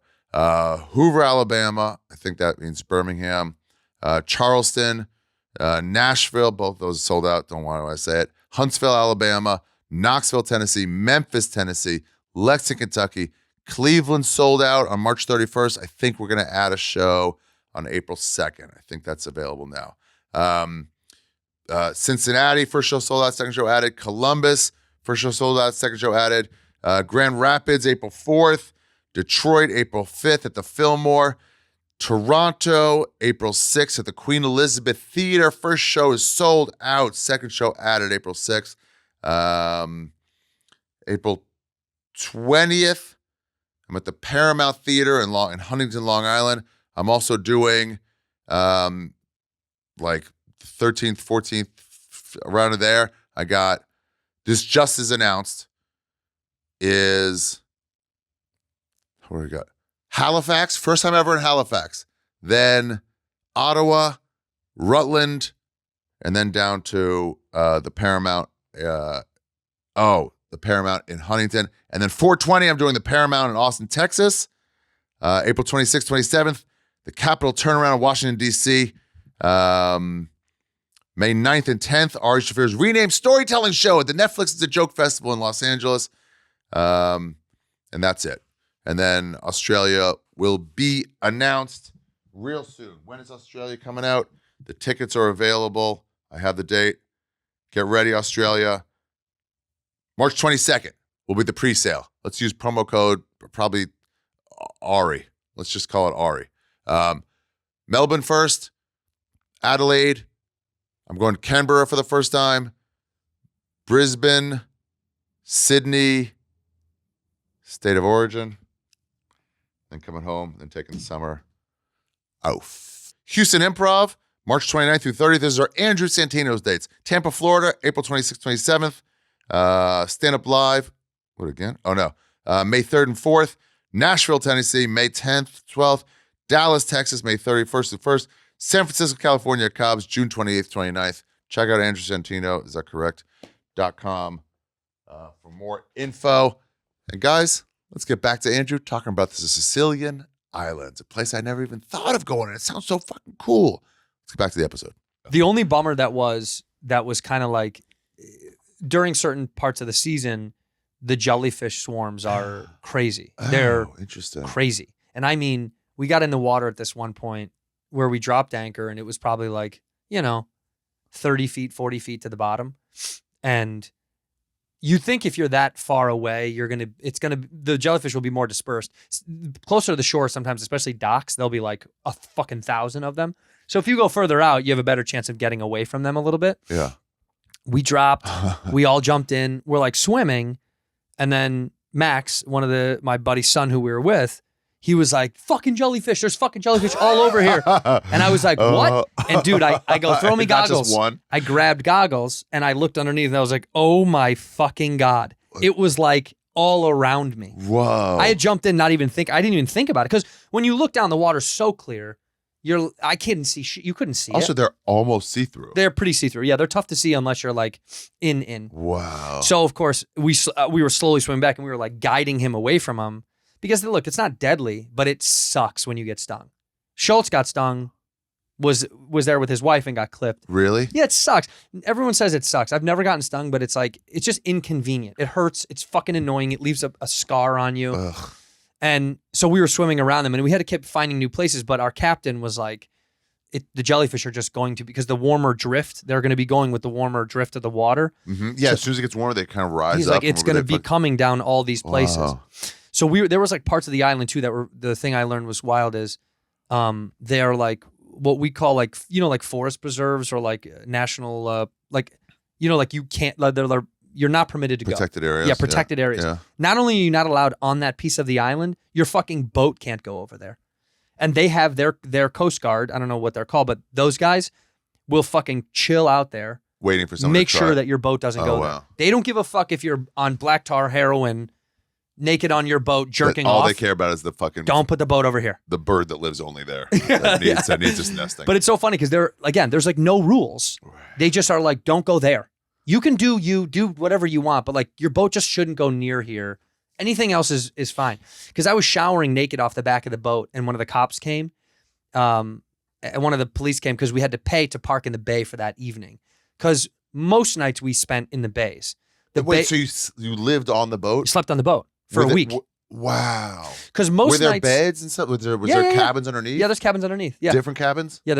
Hoover, Alabama. I think that means Birmingham. Charleston, Nashville. Both those sold out. Don't want to say it. Huntsville, Alabama. Knoxville, Tennessee. Memphis, Tennessee. Lexington, Kentucky. Cleveland sold out on March 31st. I think we're going to add a show on April 2nd. I think that's available now. Cincinnati, first show sold out, second show added. Columbus, first show sold out, second show added. Grand Rapids, April 4th. Detroit, April 5th at the Fillmore. Toronto, April 6th at the Queen Elizabeth Theater. First show is sold out, second show added April 6th. April 20th, I'm at the Paramount Theater in Huntington, Long Island. I'm also doing like 13th, 14th, around there. I got this just as announced is, what do we got? Halifax, first time ever in Halifax. Then Ottawa, Rutland, and then down to the Paramount. The Paramount in Huntington. And then 420, I'm doing the Paramount in Austin, Texas. April 26th, 27th, the Capitol Turnaround in Washington, D.C. May 9th and 10th, Ari Shaffir's renamed storytelling show at the Netflix It's a Joke Festival in Los Angeles. And that's it. And then Australia will be announced real soon. When is Australia coming out? The tickets are available. I have the date. Get ready, Australia. March 22nd will be the pre-sale. Let's use promo code, probably Ari. Let's just call it Ari. Melbourne first, Adelaide. I'm going to Canberra for the first time. Brisbane, Sydney, state of origin. Then coming home, then taking the summer off. Houston Improv, March 29th through 30th. These are Andrew Santino's dates. Tampa, Florida, April 26th, 27th. Stand Up Live. What again? Oh, no. May 3rd and 4th. Nashville, Tennessee, May 10th, 12th. Dallas, Texas, May 31st and 1st. San Francisco, California, Cobb's, June 28th, 29th. Check out Andrew Santino, is that correct? .com for more info. And guys, let's get back to Andrew talking about the Sicilian Islands, a place I never even thought of going, and it sounds so fucking cool. Let's get back to the episode. The only bummer that was kind of like during certain parts of the season, the jellyfish swarms are crazy. They're interesting. Crazy. And I mean, we got in the water at this one point where we dropped anchor, and it was probably like, 30 feet, 40 feet to the bottom. And you think if you're that far away, the jellyfish will be more dispersed. Closer to the shore sometimes, especially docks, there'll be like a fucking 1,000 of them. So if you go further out, you have a better chance of getting away from them a little bit. Yeah. we dropped, we all jumped in, we're like swimming. And then Max, one of my buddy's son who we were with, he was like, fucking jellyfish. There's fucking jellyfish all over here. And I was like, what? And dude, I go, throw me Not goggles. just one. I grabbed goggles and I looked underneath and I was like, oh my fucking God. It was like all around me. Whoa. I had jumped in, I didn't even think about it. Because when you look down, the water's so clear. I couldn't see shit. You couldn't see Also, it. they're almost see-through. They're pretty see-through. Yeah, they're tough to see unless you're like in. Wow. So of course we were slowly swimming back and we were like guiding him away from him because look, it's not deadly, but it sucks when you get stung. Schultz got stung, was there with his wife and got clipped. Really? Yeah, it sucks. Everyone says it sucks. I've never gotten stung, but it's like it's just inconvenient. It hurts. It's fucking annoying. It leaves a scar on you. Ugh. And so we were swimming around them and we had to keep finding new places, but our captain was like, the jellyfish are just going to, because the warmer drift, they're going to be going with the warmer drift of the water. Mm-hmm. Yeah, So as soon as it gets warmer, they kind of rise he's up. like, it's going to be coming down all these places. Wow. So there was like parts of the island too that were, the thing I learned was wild is they're like what we call like, like forest preserves or like national, like you can't, you're not permitted to Protected go. areas. Yeah, protected areas. Yeah. Not only are you not allowed on that piece of the island, your fucking boat can't go over there. And they have their Coast Guard, I don't know what they're called, but those guys will fucking chill out there. Waiting for someone Make to sure try. that your boat doesn't go there. Wow. They don't give a fuck if you're on black tar heroin, naked on your boat, jerking all off. they care about is the fucking Don't put the boat over here. the bird that lives only there. that needs its nesting. But it's so funny because there's like no rules. They just are like, don't go there. You can do whatever you want, but like your boat just shouldn't go near here. Anything else is fine. Because I was showering naked off the back of the boat and one of the cops came. And one of the police came because we had to pay to park in the bay for that evening. Because most nights we spent in the bays. Wait, so you lived on the boat? Slept on the boat for a week. Wow. Because most Were there nights, beds and stuff? Was there Yeah. cabins underneath? Yeah, there's cabins underneath. Yeah, Different cabins? yeah.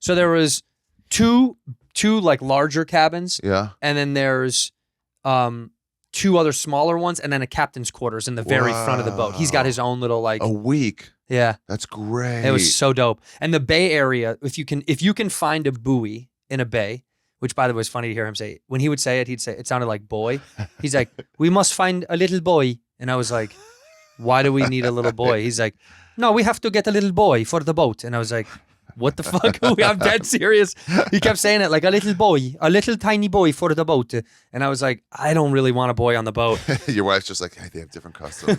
There was two like larger cabins, Yeah. and then there's two other smaller ones, and then a captain's quarters in the very front of the boat. He's got his own little like A week. yeah. That's great. It was so dope. And the bay area, if you can find a buoy in a bay, which by the way is funny to hear him say. When he would say it, he'd say it sounded like boy. He's like, we must find a little boy, and I was like, why do we need a little boy? He's like, no, we have to get a little boy for the boat, and I was like, what the fuck? I'm dead serious. He kept saying it like a little boy, a little tiny boy for the boat. And I was like, I don't really want a boy on the boat. Your wife's just like, hey, they have different customs.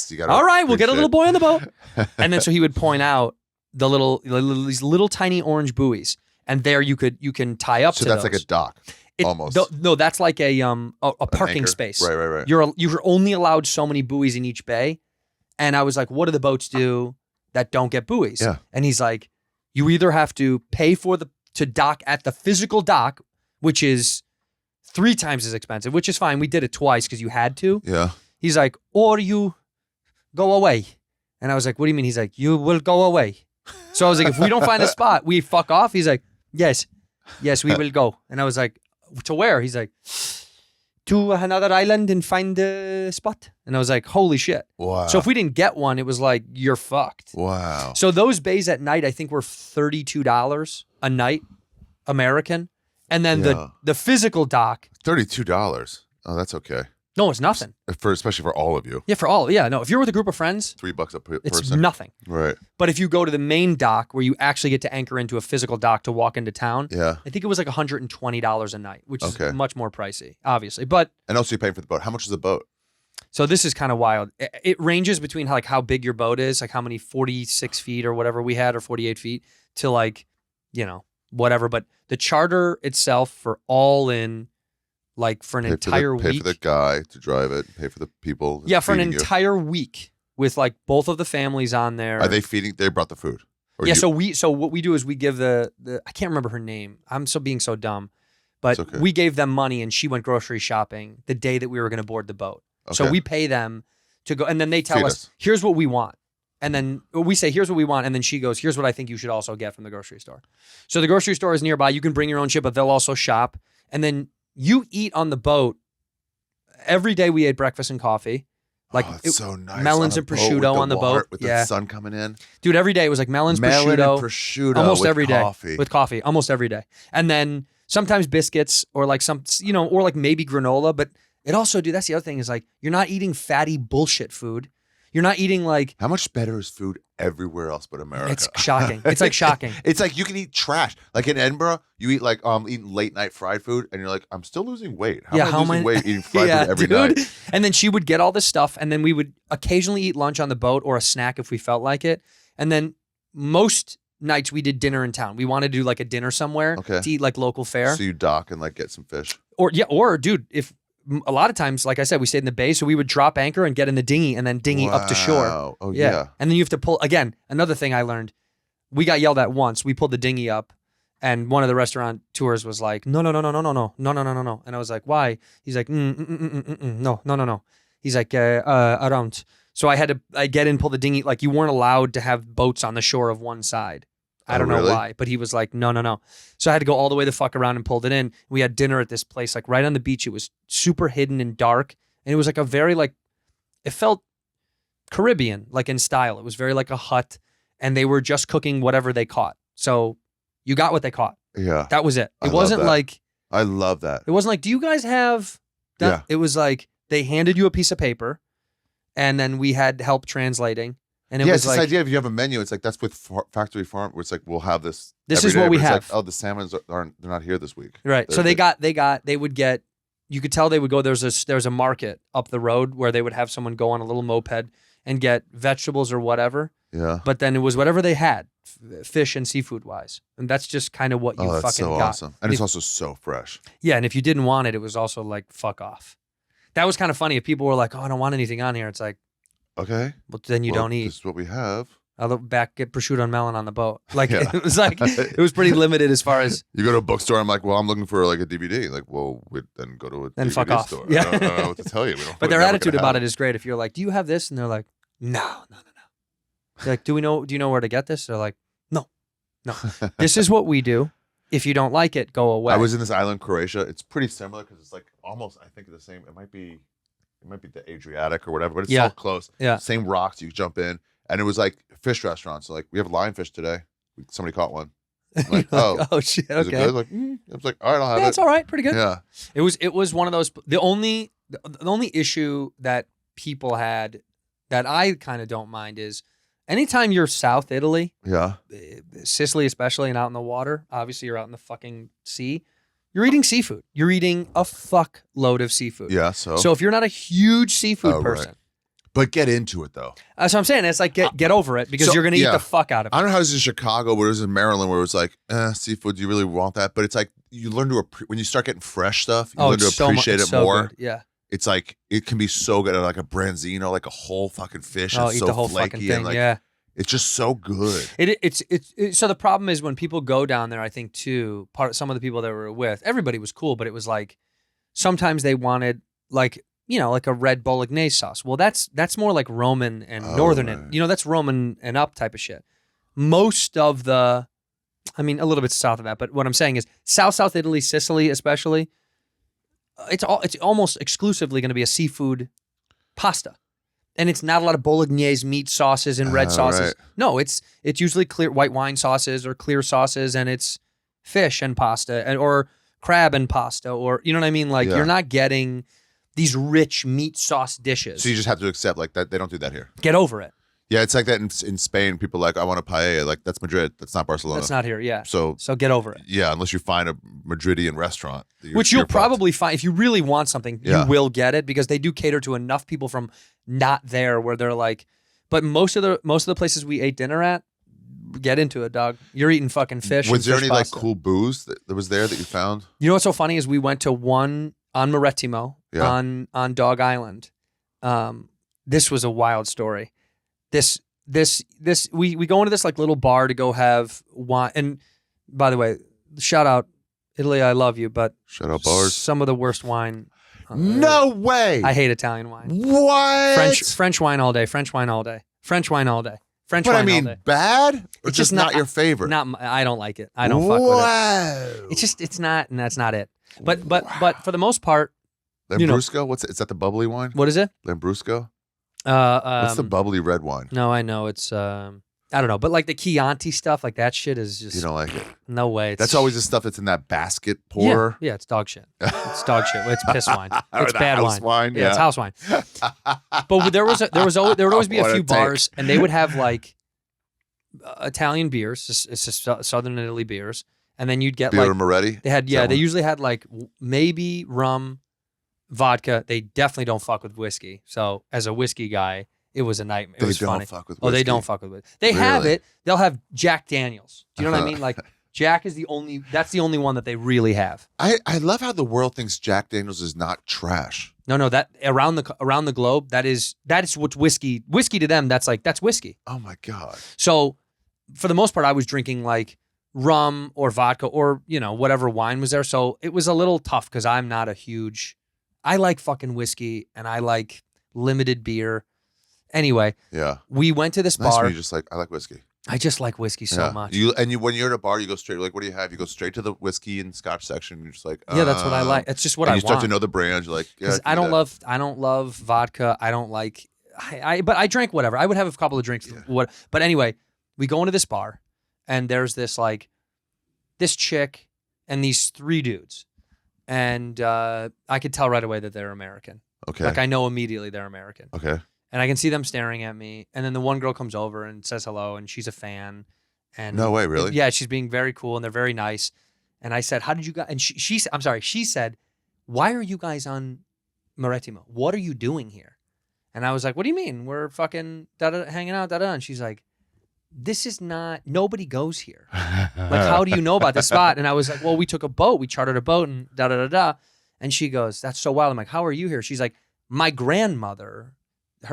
You got All right, we'll get a little boy on the boat. And then so he would point out these little tiny orange buoys. And there you can tie up to So that's those. like a dock, almost. No, that's like a parking anchor. space. Right. You're only allowed so many buoys in each bay. And I was like, what do the boats do that don't get buoys? Yeah. And he's like, you either have to pay to dock at the physical dock, which is 3 times as expensive, which is fine. We did it twice because you had to. Yeah. He's like, or you go away. And I was like, what do you mean? He's like, you will go away. So I was like, if we don't find a spot, we fuck off. He's like, yes, we will go. And I was like, to where? He's like, to another island and find a spot. And I was like, holy shit. Wow. So if we didn't get one, it was like, you're fucked. Wow. So those bays at night, I think were $32 a night, American. And then the physical dock. $32. Oh, that's okay. No, it's nothing. Especially for all of you. Yeah, for all. Yeah, no. If you're with a group of friends, $3 a person. it's nothing. Right. But if you go to the main dock where you actually get to anchor into a physical dock to walk into town, Yeah. I think it was like $120 a night, which is Okay. much more pricey, obviously. But And also you're paying for the boat. How much is the boat? so this is kind of wild. It ranges between like how big your boat is, like how many 46 feet or whatever we had, or 48 feet, to like, whatever. But the charter itself for all in, like for an entire Pay week. for the guy to drive it. Pay for the people. Yeah, for an feeding you. entire week with like both of the families on there. Are they feeding? They brought the food. Or Yeah, you- so what we do is we give the I can't remember her name. I'm being so dumb. But It's okay. we gave them money and she went grocery shopping the day that we were going to board the boat. So Okay. we pay them to go, and then they tell Feed us, us. here's what we want. And then we say, here's what we want. And then she goes, here's what I think you should also get from the grocery store. So the grocery store is nearby. You can bring your own shit, but they'll also shop. And then you eat on the boat. Every day we ate breakfast and coffee. Like it's so nice. melons on a and boat prosciutto with on the water- boat. With Yeah. the sun coming in. Dude, every day it was like melon And prosciutto. prosciutto Almost with every day coffee. with coffee, almost every day. And then, sometimes biscuits or like some, or like maybe granola. But it also, dude, that's the other thing is like, you're not eating fatty bullshit food. You're not eating like. How much better is food everywhere else but America? It's shocking. It's like shocking. It's like you can eat trash. Like in Edinburgh, you eat like eating late night fried food, and you're like, I'm still losing weight. How am I losing weight eating fried food every night? And then she would get all this stuff, and then we would occasionally eat lunch on the boat or a snack if we felt like it. And then most nights we did dinner in town. We wanted to do like a dinner somewhere to eat like local fare. So you dock and like get some fish. Or dude, if a lot of times, like I said, we stayed in the bay, so we would drop anchor and get in the dinghy and then dinghy up to shore. Oh yeah. And then you have to pull again. Another thing I learned, we got yelled at once. We pulled the dinghy up, and one of the restaurant tours was like, no. And I was like, why? He's like, no. He's like, around. So I get in, pull the dinghy. Like you weren't allowed to have boats on the shore of one side. I don't know why, but he was like, no. So I had to go all the way the fuck around and pulled it in. We had dinner at this place, like right on the beach. It was super hidden and dark. And it was like a very like, it felt Caribbean, like in style. It was very like a hut, and they were just cooking whatever they caught. So you got what they caught. Yeah. That was it. It wasn't like. I love that. It wasn't like, do you guys have that? Yeah. It was like, they handed you a piece of paper, and then we had help translating. And it was it's like, this idea if you have a menu, it's like that's with factory farm, where it's like we'll have this. This is what we have. Like, the salmons they're not here this week. Right. So they would get. You could tell they would go. There's a market up the road where they would have someone go on a little moped and get vegetables or whatever. Yeah. But then it was whatever they had, fish and seafood wise, and that's just kind of what you fucking so got. Awesome. And it's also so fresh. Yeah, and if you didn't want it, it was also like fuck off. That was kind of funny. If people were like, "Oh, I don't want anything on here," it's like. Okay. Well, then you don't eat. This is what we have. I'll look back, get prosciutto and melon on the boat. Like it was like it was pretty limited as far as you go to a bookstore. I'm like, well, I'm looking for like a DVD. Like, well, we then go to a then DVD fuck off. store. Yeah. I don't know what to tell you. But their attitude about it is great. If you're like, do you have this? And they're like, no. They're like, do you know where to get this? They're like, no. This is what we do. If you don't like it, go away. I was in this island, Croatia. It's pretty similar because it's like almost, I think, the same. It might be the Adriatic or whatever, but it's so close. Yeah. Same rocks, you jump in. And it was like fish restaurants. So like, we have lionfish today. Somebody caught one. I'm like, oh shit, okay. Is it good? Like, I was like, all right, I'll have it. It's all right, pretty good. Yeah. It was one of those, the only issue that people had that I kind of don't mind is anytime you're South Italy, Sicily especially, and out in the water, obviously you're out in the fucking sea, you're eating seafood. You're eating a fuck load of seafood. Yeah, so if you're not a huge seafood person. Right. But get into it, though. That's what I'm saying. It's like, get over it, because you're going to eat the fuck out of it. I don't know how it's in Chicago, but it was in Maryland, where it was like, seafood, do you really want that? But it's like, you learn to, when you start getting fresh stuff, you learn to appreciate it more. Good. Yeah. It's like, it can be so good. Like a branzino, like a whole fucking fish. Oh, it's eat so the whole flaky fucking thing, and like, it's just so good. It's so the problem is when people go down there, I think too, some of the people that we were with, everybody was cool, but it was like, sometimes they wanted like, like a red bolognese sauce. Well, that's more like Roman and Northern, right. That's Roman and up type of shit. Most of a little bit south of that, but what I'm saying is South Italy, Sicily especially, it's almost exclusively going to be a seafood pasta. And it's not a lot of bolognese meat sauces and red sauces. Right. No, it's usually clear white wine sauces or clear sauces, and it's fish and pasta or crab and pasta, or you know what I mean? Like you're not getting these rich meat sauce dishes. So you just have to accept like that. They don't do that here. Get over it. Yeah, it's like that in Spain. People are like, I want a paella. Like, that's Madrid. That's not Barcelona. That's not here, yeah. So get over it. Yeah, unless you find a Madridian restaurant. Which you'll probably find. If you really want something, you will get it, because they do cater to enough people from not there where they're like, but most of the places we ate dinner at, get into it, dog. You're eating fucking fish. Was there any pasta. like cool booze that was there that you found? You know what's so funny is we went to one on Marettimo on Dog Island. This was a wild story. We go into this like little bar to go have wine. And by the way, shout out Italy, I love you, but shout out bars. Some of the worst wine. No way. I hate Italian wine. What? French wine all day. French wine all day. French wine all day. French but wine I mean, all day. bad? Or it's just not your favorite? I don't like it. I don't fuck with it. It's not, and that's not it. But for the most part, Lambrusco. Is that the bubbly wine? What is it? Lambrusco. What's the bubbly red wine? No, I know it's. I don't know, but like the Chianti stuff, like that shit is just You don't like it. no way. It's, That's always the stuff that's in that basket pour. Yeah, it's dog shit. It's dog shit. It's piss wine. Or It's the bad house wine, Yeah, it's house wine. But there would always be a What a few take. bars, and they would have like Italian beers. It's just Southern Italy beers, and then you'd get Beer like Moretti. they had Is that they one? usually had like maybe rum, vodka. They definitely don't fuck with whiskey. So as a whiskey guy, it was a nightmare. It They was don't funny. fuck with Oh, they whiskey. don't fuck with it. They have Really? it. They'll have Jack Daniels. Do you know what I mean? Like Jack is that's the only one that they really have. I love how the world thinks Jack Daniels is not trash. No, that around the globe, that is what's whiskey. Whiskey to them, that's whiskey. Oh my God. So for the most part, I was drinking like rum or vodka or, whatever wine was there. So it was a little tough because I'm not I like fucking whiskey and I like limited beer. Anyway, Yeah. we went to this Nice bar. when you just like, I like whiskey. I just like whiskey so Yeah. much. When you're at a bar, you go straight, like, what do you have? You go straight to the whiskey and scotch section. You're just like, Yeah, that's what I like. It's just what and I you start want. to know the brands. You're like, yeah. 'Cause I don't love vodka. I don't like, but I drank whatever. I would have a couple of drinks. Yeah. But anyway, we go into this bar and there's this chick and these three dudes. And I could tell right away that they're American. Okay. Like I know immediately they're American. Okay. And I can see them staring at me. And then the one girl comes over and says hello and she's a fan. And No way, really? Yeah, she's being very cool and they're very nice. And I said, how did you guys, and she said, why are you guys on Marettimo? What are you doing here? And I was like, what do you mean? We're fucking hanging out, And she's like, this is not, nobody goes here. Like, how do you know about this spot? And I was like, well, we took a boat. We chartered a boat and And she goes, that's so wild. I'm like, how are you here? She's like, my grandmother,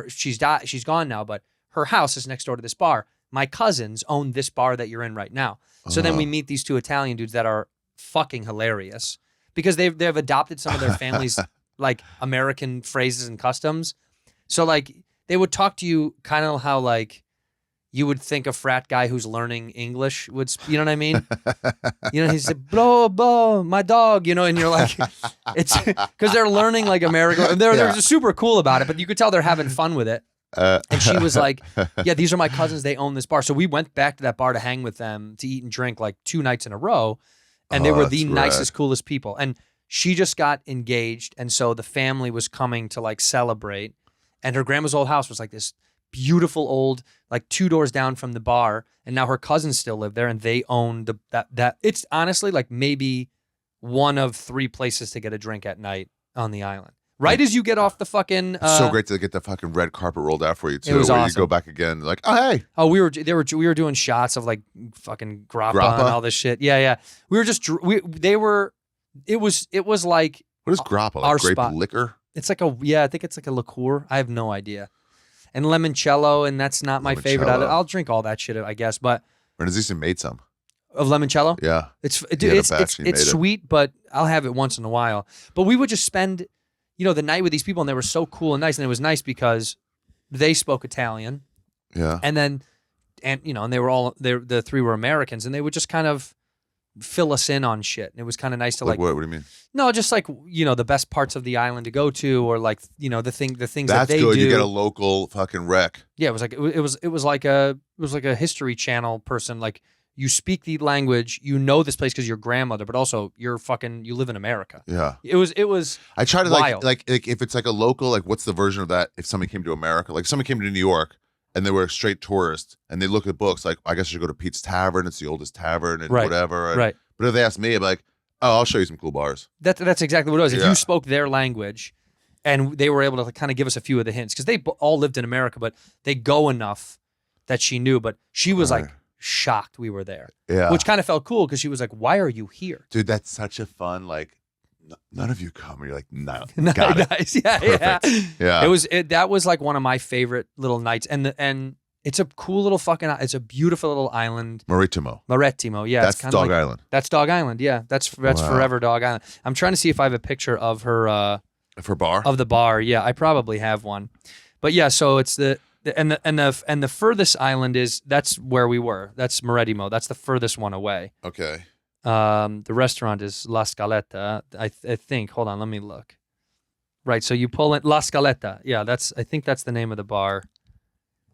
she's gone now, but her house is next door to this bar. My cousins own this bar that you're in right now. So then we meet these two Italian dudes that are fucking hilarious because they've adopted some of their family's like American phrases and customs. So like they would talk to you kind of how like you would think a frat guy who's learning English would, you know what I mean? He said, bro, my dog, and you're like, it's because they're learning like American. They're super cool about it, but you could tell they're having fun with it. And she was like, yeah, these are my cousins. They own this bar. So we went back to that bar to hang with them to eat and drink like 2 nights in a row. And they were the that's nicest, coolest people. And she just got engaged. And so the family was coming to like celebrate. And her grandma's old house was like this beautiful old, like 2 doors down from the bar. And now her cousins still live there and they own that. It's honestly like maybe one of 3 places to get a drink at night on the island. Right as you get off the fucking, so great to get the fucking red carpet rolled out for you too. It was where awesome. You go back again, like, oh hey, we were doing shots of like fucking grappa and all this shit. Yeah. We were just it was like what is grappa? Like our grape spot. liquor? It's like I think it's like a liqueur. I have no idea. And limoncello, and that's not my favorite. Limoncello. I'll drink all that shit, I guess. But Renazisi made some. of limoncello, Yeah. it's He had a batch, it's he made it. sweet, but I'll have it once in a while. But we would just spend, the night with these people, and they were so cool and nice. And it was nice because they spoke Italian, Yeah. and they were all the 3 were Americans, and they would just kind of fill us in on shit. And it was kind of nice to What do you mean? no, just like the best parts of the island to go to, or like the things that That's they good. do. You get a local fucking wreck. Yeah, it was like a History Channel person. Like you speak the language, this place because your grandmother, but also you live in America. Yeah. It was I try to wild. like if it's like a local, like what's the version of that? If somebody came to America, like somebody came to New York and they were a straight tourist and they look at books, like I guess I should go to Pete's Tavern. It's the oldest tavern and Right. whatever. And, right. But if they ask me, I'd be like, oh, I'll show you some cool bars. That's exactly what it was. If Yeah. you spoke their language, and they were able to kind of give us a few of the hints because they all lived in America, but they go enough that she knew. But she was like shocked we were there, Yeah. which kind of felt cool because she was like, "Why are you here?" Dude, that's such a fun, like, none of you come. And you're like, no, got it. Nice. Yeah, yeah. Perfect. Yeah. That was like one of my favorite little nights, and it's a cool little it's a beautiful little island. Maritimo. Yeah, That's it's kind Dog of like, Island. That's Dog Island. Yeah, that's Wow. forever Dog Island. I'm trying to see if I have a picture of her For bar? of the bar. Yeah, I probably have one. But yeah, so it's the the furthest island that's where we were. That's Marettimo. That's the furthest one away. Okay. The restaurant is La Scaletta. I think. Hold on, let me look. Right, so you pull in La Scaletta. Yeah, I think that's the name of the bar.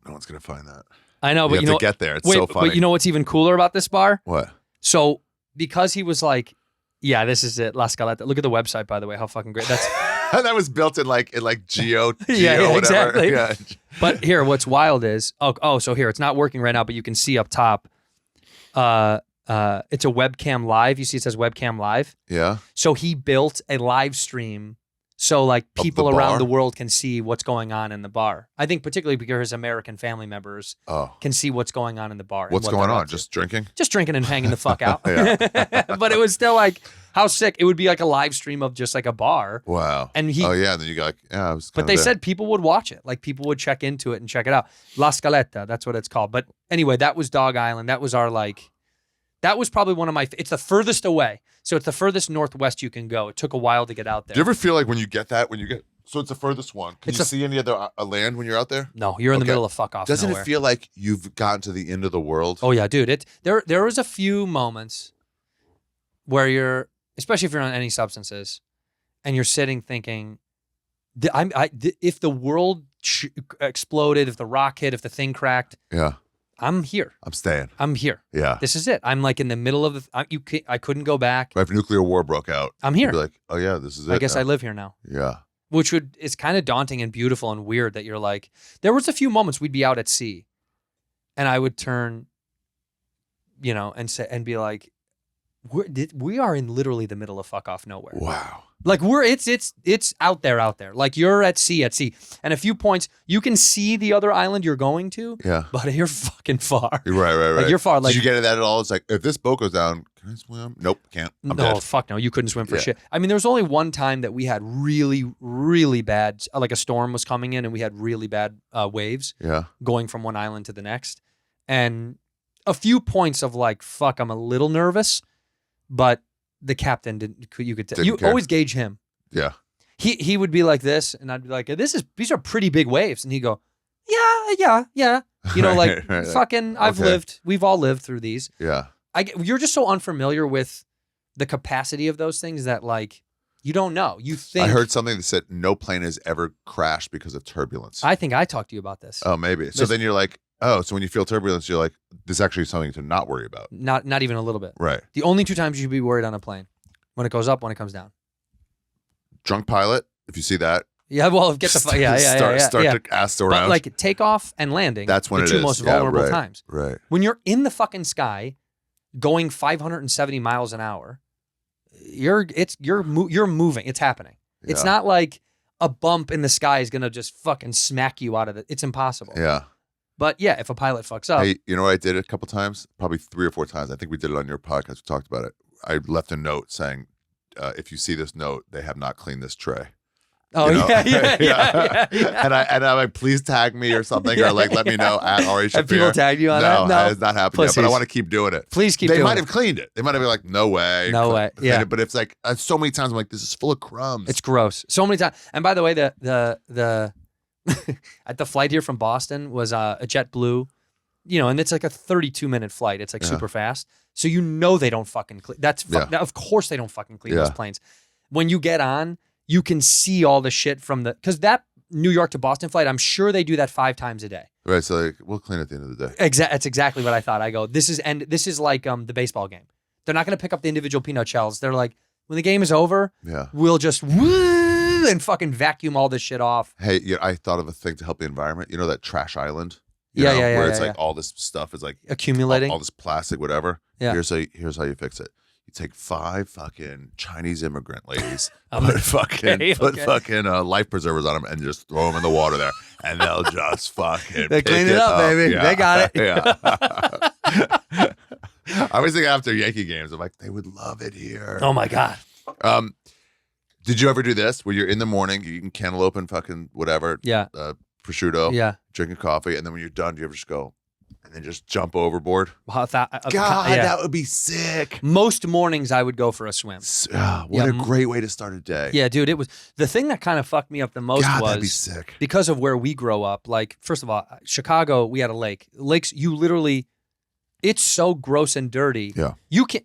No one's going to find that. I know, but you have to get there. It's so funny. But you know what's even cooler about this bar? What? So because he was like, yeah, this is it, La Scaletta. Look at the website, by the way. How fucking great. That's that was built in like Geo yeah, whatever. exactly. Yeah. But here, what's wild is so here it's not working right now, but you can see up top. It's a webcam live. You see, it says webcam live. Yeah. So he built a live stream, so like people around the world can see what's going on in the bar. I think particularly because his American family members can see what's going on in the bar. What's going on? Just drinking? Just drinking and hanging the fuck out. But it was still like, how sick. It would be like a live stream of just like a bar. Wow. And oh yeah, and then you got like, yeah, I was but they said people would watch it. Like people would check into it and check it out. La Scaletta, that's what it's called. But anyway, that was Dog Island. That was our that was probably one of my, it's the furthest away. So it's the furthest northwest you can go. It took a while to get out there. Do you ever feel like when you get, so it's the furthest one. Can you see any other land when you're out there? No, you're in the middle of fuck off Doesn't nowhere. it feel like you've gotten to the end of the world? Oh yeah, dude. There was a few moments where you're, especially if you're on any substances, and you're sitting thinking, if the world exploded, if the rock hit, if the thing cracked, yeah, I'm here. I'm staying. I'm here. Yeah, this is it. I'm like in the middle of I couldn't go back. Right, if nuclear war broke out, I'm here. You'd be like, oh yeah, this is it. I guess now. I live here now. Yeah, which it's kind of daunting and beautiful and weird that you're like, there was a few moments we'd be out at sea, and I would turn, and say and be like, we are in literally the middle of fuck off nowhere. Wow. Like it's out there. Like you're at sea. And a few points, you can see the other island you're going to. Yeah. But you're fucking far. Right. Like you're far. Like, did you get that at all? It's like, if this boat goes down, can I swim? Nope, can't. I'm no, dead. fuck no. You couldn't swim for shit. I mean, there was only one time that we had really, really bad, like a storm was coming in and we had really bad waves. Yeah. Going from one island to the next. And a few points of like, fuck, I'm a little nervous. But the captain didn't. You could tell. You care. Always gauge him. Yeah. He would be like this, and I'd be like, these are pretty big waves, and he'd go, yeah. You know, like right. fucking. We've all lived through these. Yeah. You're just so unfamiliar with the capacity of those things that like you don't know. You think. I heard something that said no plane has ever crashed because of turbulence. I think I talked to you about this. Oh, maybe. So then you're like, oh, so when you feel turbulence, you're like, this is actually something to not worry about. Not even a little bit. Right. The only two times you should be worried on a plane, when it goes up, when it comes down. Drunk pilot, if you see that. Yeah, well, get the start to ask around. But like takeoff and landing, that's when the two most vulnerable times. Right. When you're in the fucking sky, going 570 miles an hour, you're moving. It's happening. Yeah. It's not like a bump in the sky is gonna just fucking smack you out of it. It's impossible. Yeah. But yeah, if a pilot fucks up. Hey, you know what I did a couple times? Probably 3 or 4 times. I think we did it on your podcast. We talked about it. I left a note saying, if you see this note, they have not cleaned this tray. Oh, you know? yeah. And I'm like, please tag me or something, or like let me know at Ari Shaffir. Have people tagged you on that? No, it's not happened yet, but I want to keep doing it. Please keep doing it. They might have cleaned it. They might have been like, no way. No way. Yeah. But it's like, so many times I'm like, this is full of crumbs. It's gross. So many times. And by the way, the at the flight here from Boston was a JetBlue, and it's like a 32-minute flight. It's like super fast. So they don't fucking clean. Of course they don't fucking clean those planes. When you get on, you can see all the shit because that New York to Boston flight, I'm sure they do that 5 times a day. Right. So like, we'll clean at the end of the day. That's exactly what I thought. I go, this is like the baseball game. They're not going to pick up the individual peanut shells. They're like, when the game is over, we'll just woo and fucking vacuum all this shit off. Hey, I thought of a thing to help the environment. You know that trash island? Where it's like all this stuff is like accumulating, all this plastic, whatever. Yeah. Here's how you fix it. You take 5 fucking Chinese immigrant ladies, put fucking life preservers on them, and just throw them in the water there, and they'll just fucking they clean it up, baby. Yeah. They got it. Yeah. I was thinking after Yankee games, I'm like, they would love it here. Oh my God. Did you ever do this where you're in the morning, you're eating cantaloupe and fucking whatever, prosciutto, drinking coffee, and then when you're done, do you ever just go and then just jump overboard? That would be sick. Most mornings I would go for a swim. What a great way to start a day. Yeah, dude, it was the thing that kind of fucked me up the most that'd be sick. Because of where we grow up. Like, first of all, Chicago, we had a lake. Lakes, you literally, it's so gross and dirty. Yeah.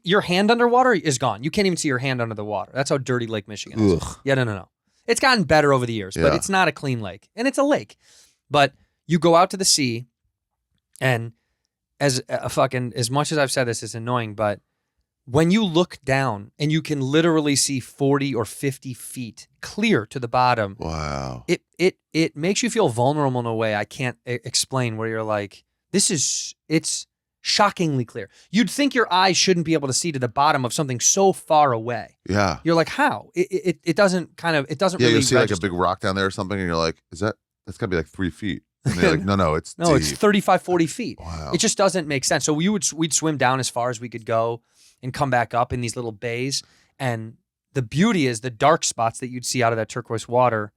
Your hand underwater is gone. You can't even see your hand under the water. That's how dirty Lake Michigan is. Ugh. Yeah, no. It's gotten better over the years, but it's not a clean lake. And it's a lake. But you go out to the sea And as much as I've said this, it's annoying, but when you look down and you can literally see 40 or 50 feet clear to the bottom, wow, it makes you feel vulnerable in a way I can't explain, where you're like, it's shockingly clear. You'd think your eyes shouldn't be able to see to the bottom of something so far away. Yeah. You're like, how? It doesn't Yeah, really you'll see register. like a big rock down there or something, and you're like, that's gotta be like 3 feet. And they're like, no, it's No, deep. it's 35, 40 feet. Wow. It just doesn't make sense. So we'd swim down as far as we could go and come back up in these little bays. And the beauty is the dark spots that you'd see out of that turquoise water.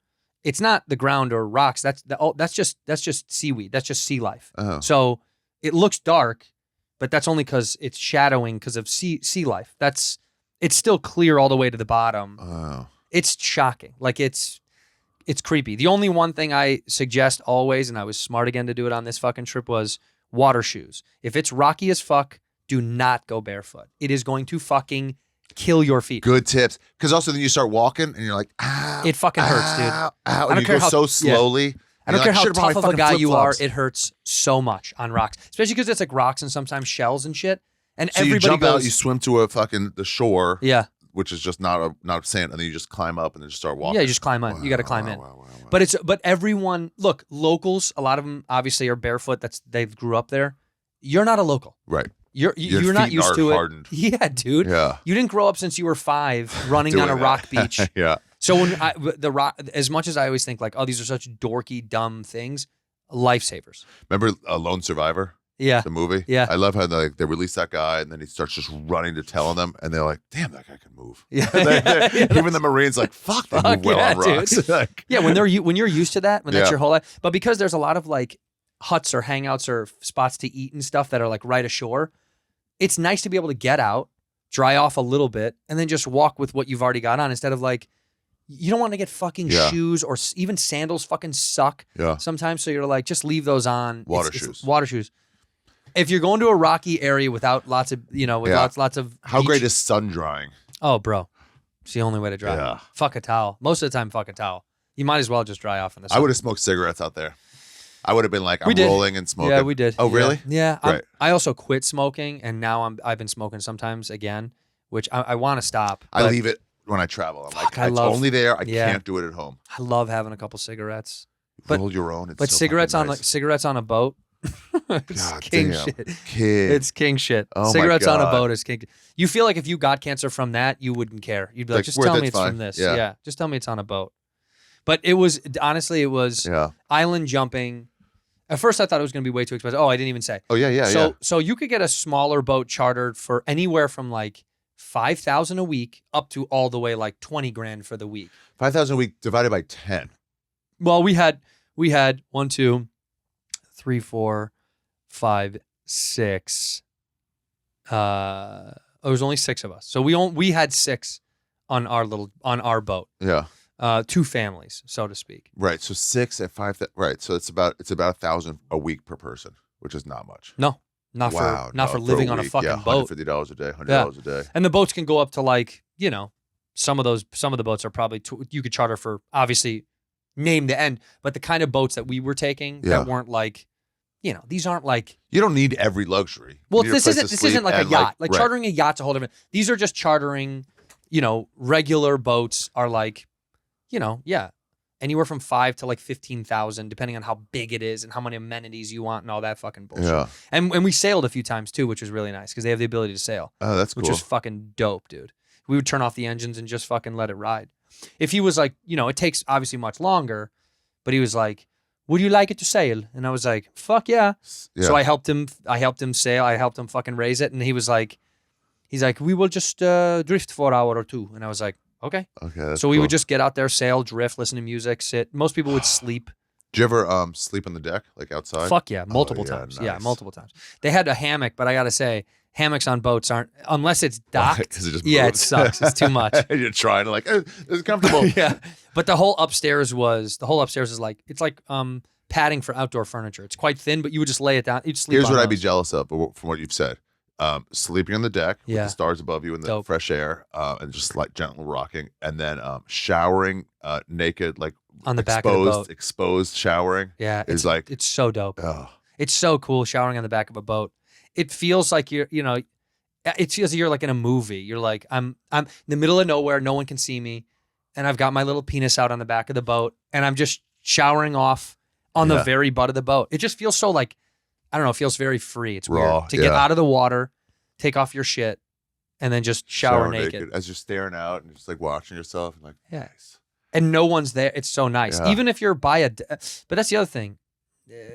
It's not the ground or rocks. That's just seaweed. That's just sea life. Oh. So it looks dark, but that's only because it's shadowing because of sea life. It's still clear all the way to the bottom. Oh. It's shocking. Like it's creepy. The only one thing I suggest always, and I was smart again to do it on this fucking trip, was water shoes. If it's rocky as fuck, do not go barefoot. It is going to fucking kill your feet. Good tips. Because also then you start walking and you're like, ow, It fucking hurts, dude. ow, I and don't you care go how- so slowly. I don't care how tough of a guy you are, Flip-flops. it hurts so much on rocks. Especially because it's like rocks and sometimes shells and shit. And So you everybody jump goes, out, you swim to the shore, yeah. which is just not sand, and then you just climb up and then just start walking. Yeah, you just climb in. You got to climb in. Wow. But everyone, look, locals, a lot of them obviously are barefoot. They grew up there. You're not a local. Right. You're Your not feet used aren't to it. hardened. Yeah, dude. Yeah. You didn't grow up since you were 5 running on a Doing that. rock beach. Yeah. So when as much as I always think like, oh, these are such dorky, dumb things, lifesavers. Remember Lone Survivor? Yeah. The movie? Yeah. I love how they release that guy and then he starts just running to tell them and they're like, damn, that guy can move. Yeah. Even the Marines like, fuck, they Fuck move well yeah, on rocks. dude. Like, Yeah, when you're used to that, when that's Yeah. your whole life. But because there's a lot of like huts or hangouts or spots to eat and stuff that are like right ashore, it's nice to be able to get out, dry off a little bit, and then just walk with what you've already got on instead of like, you don't want to get fucking Yeah. shoes or even sandals fucking suck yeah. sometimes. So you're like, just leave those on. Water It's shoes. Water shoes. If you're going to a rocky area without lots of, with Yeah. lots of How beach- great is sun drying? Oh, bro. It's the only way to dry. Yeah. Fuck a towel. Most of the time, fuck a towel. You might as well just dry off in the sun. I would have smoked cigarettes out there. I would have been like, We I'm did. rolling and smoking. Yeah, we did. Oh, Yeah. really? Yeah. Right. I also quit smoking, and now I've been smoking sometimes again, which I want to stop. I but leave it when I travel. I'm Fuck, like, I it's love- only there. I Yeah. can't do it at home. I love having a couple cigarettes. But- Roll your own. It's But so cigarettes fucking on nice. cigarettes on a boat. It's God king damn. shit. Kid. It's king shit. Oh my Cigarettes on a God. boat is king. You feel like if you got cancer from that, you wouldn't care. You'd be like, Like, just worth tell it, me it's fine. from this. Yeah. Yeah. Just tell me it's on a boat. But it was honestly, it was yeah. island jumping. At first, I thought it was going to be way too expensive. Oh, I didn't even say. Oh, yeah. So you could get a smaller boat chartered for anywhere from like $5,000 a week up to all the way like 20 grand for the week. 5,000 a week divided by 10. Well, we had 1, 2, 3, 4, 5, 6. It was only 6 of us, so we had 6 on our boat. Yeah. 2 families, so to speak. Right. So 6 at 5. Right. So it's about 1,000 a week per person, which is not much. No, not for living on a week. fucking boat. $150 a day, $100 a day. And the boats can go up to like, some of the boats are probably you could charter for, obviously name the end, but the kind of boats that we were taking Yeah. that weren't like, these aren't like, You don't need every luxury. well, You need a this place to isn't sleep like a and, yacht. Like right. chartering a yacht's a whole different. These are just chartering, regular boats are like, anywhere from 5 to like 15,000, depending on how big it is and how many amenities you want and all that fucking bullshit. Yeah. And we sailed a few times too, which was really nice because they have the ability to sail. Oh, that's cool. Which was fucking dope, dude. We would turn off the engines and just fucking let it ride. If he was like, it takes obviously much longer, but he was like, would you like it to sail? And I was like, fuck yeah. Yeah. So I helped him sail. I helped him fucking raise it. And he's like, we will just drift for an hour or 2. And I was like, okay. Okay. That's So we cool. would just get out there, sail, drift, listen to music, sit. Most people would sleep. Did you ever sleep on the deck, like outside? Fuck yeah, multiple yeah, times. Yeah, nice. multiple times. They had a hammock, but I gotta say, hammocks on boats aren't, unless it's docked. 'Cause it just Yeah, it moves. sucks. It's too much. And you're trying to like, it's comfortable. Yeah, but the whole upstairs is like, it's like padding for outdoor furniture. It's quite thin, but you would just lay it down. You'd sleep. Here's on what I'd be those. jealous of from what you've said. Sleeping on the deck with Yeah. the stars above you and the Dope. fresh air, and just like gentle rocking, and then showering naked, like On the back of the boat. exposed showering. Yeah, is like, it's so dope. oh, It's so cool showering on the back of a boat. It feels like it feels like you're like in a movie. You're like, I'm in the middle of nowhere. No one can see me. And I've got my little penis out on the back of the boat. And I'm just showering off on the very butt of the boat. It just feels so like, I don't know, it feels very free. It's Raw, weird to get out of the water, take off your shit, and then just shower naked. As you're staring out and just like watching yourself. And like, nice. And no one's there. It's so nice. Yeah. Even if you're by but that's the other thing.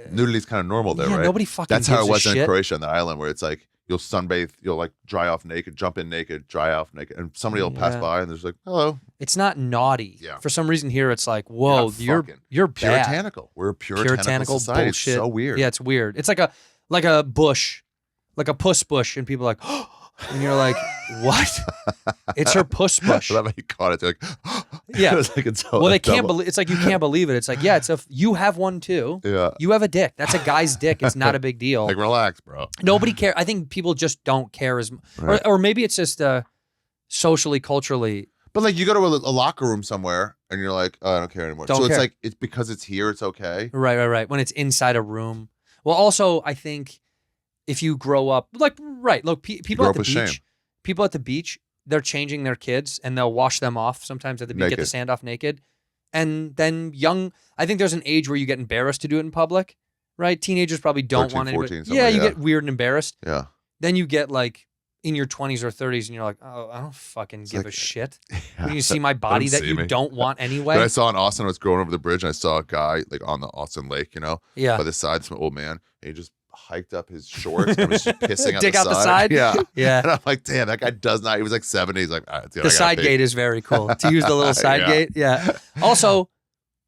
Nudity's kind of normal there, right? Nobody fucking That's how it was shit. in Croatia on the island, where it's like you'll sunbathe, you'll like dry off naked, jump in naked, dry off naked, and somebody will pass by and there's like, hello. It's not naughty. Yeah. For some reason here, it's like, whoa, you're bad. Puritanical. We're a puritanical society. Bullshit. It's so weird. Yeah, it's weird. It's like a bush, like a puss bush, and people are like, oh, and you're like, what? It's her puss bush. I love how you caught it. They're like, yeah. Well, they can't believe. It's like you can't believe it. It's like, yeah, you have one too. Yeah. You have a dick. That's a guy's dick. It's not a big deal. Like, relax, bro. Nobody cares. I think people just don't care as much, Right. or maybe it's just socially, culturally. But like, you go to a locker room somewhere and you're like, oh, I don't care anymore. Don't so care. it's like, it's because it's here, it's okay. Right. When it's inside a room. Well, also, I think if you grow up, look, people at the beach. Shame. People at the beach, they're changing their kids and they'll wash them off sometimes at the beach, get the sand off naked. And then I think there's an age where you get embarrassed to do it in public, right? Teenagers probably don't 13, want 14, anybody. something like You that. get weird and embarrassed. Yeah. Then you get like in your 20s or 30s and you're like, oh, I don't fucking give a shit. When you see my body that you don't want anyway. But I saw in Austin, I was going over the bridge and I saw a guy like on the Austin Lake, by the side, some old man, and he just hiked up his shorts and was just pissing out Dick the out side. the side? Yeah. Yeah. And I'm like, damn, that guy does not. He was like 70. He's like, all right, dude, the side gate is very cool. To use the little side gate. Yeah. Also,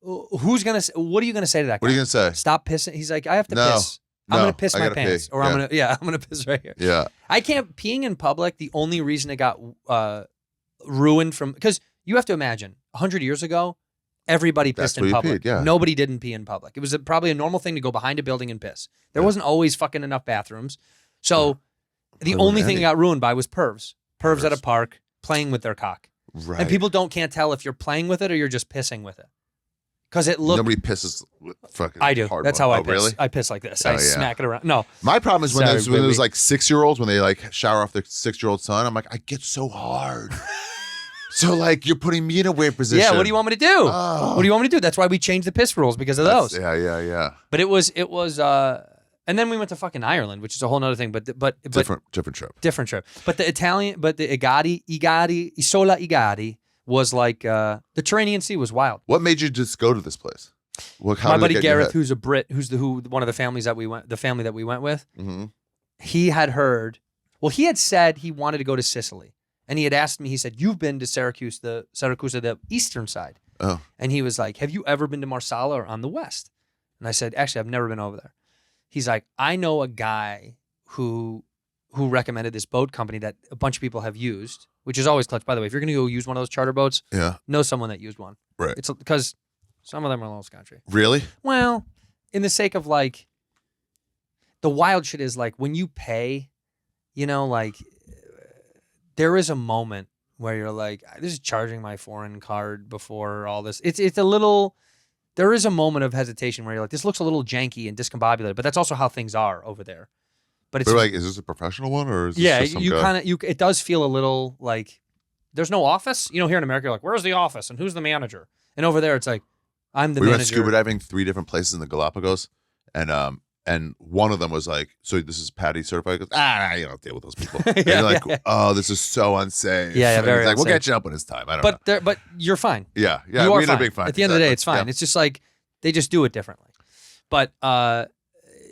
what are you going to say to that guy? What are you going to say? Stop pissing. He's like, I have to No. piss. I'm going to piss I my gotta pants. pee. Or I'm going to piss right here. Yeah. I can't, peeing in public, the only reason it got ruined because you have to imagine, 100 years ago, everybody pissed in public. Peed, yeah. Nobody didn't pee in public. It was probably a normal thing to go behind a building and piss. There wasn't always fucking enough bathrooms. So the only thing it got ruined by was pervs. Pervs at a park playing with their cock. Right. And people can't tell if you're playing with it or you're just pissing with it. Because it looked... Nobody pisses with fucking I do. hard That's one. how I Oh, piss. Really? I piss like this. Oh, I yeah. smack it around. No. My problem is when Sorry, there's baby. like 6-year-olds, when they like shower off their 6-year-old son, I'm like, I get so hard. So like, you're putting me in a weird position. Yeah, what do you want me to do? Oh. What do you want me to do? That's why we changed the piss rules because of those. Yeah. But it was and then we went to fucking Ireland, which is a whole nother thing, but Different trip. Different trip. But the Isola Igadi was like the Mediterranean Sea was wild. What made you just go to this place? My buddy Gareth, who's a Brit, one of the families that we went with, Mm-hmm. he had heard, well, he had said he wanted to go to Sicily. And he had asked me, he said, you've been to Syracuse, the eastern side. Oh. And he was like, have you ever been to Marsala or on the west? And I said, actually, I've never been over there. He's like, I know a guy who recommended this boat company that a bunch of people have used, which is always clutch. By the way, if you're going to go use one of those charter boats, know someone that used one. Right. It's because some of them are a little sketchy. Really? Well, in the sake of like, the wild shit is like when you pay, like there is a moment where you're like, this is charging my foreign card before all this. It's a little, there is a moment of hesitation where you're like, this looks a little janky and discombobulated, but that's also how things are over there. But it's like, is this a professional one or is this just some guy? It does feel a little like there's no office. Here in America, you're like, where's the office and who's the manager? And over there, it's like, I'm the manager. We went scuba diving 3 different places in the Galapagos, and one of them was like, so this is Patty certified. He goes, you don't deal with those people. And you're like, oh, this is so unsafe. Yeah, very like, unsafe. we'll get you up when it's time. I don't know. But you're fine. Yeah. You are we had fine. a big fine. At the end of the day, it's fine. Yeah. It's just like they just do it differently. But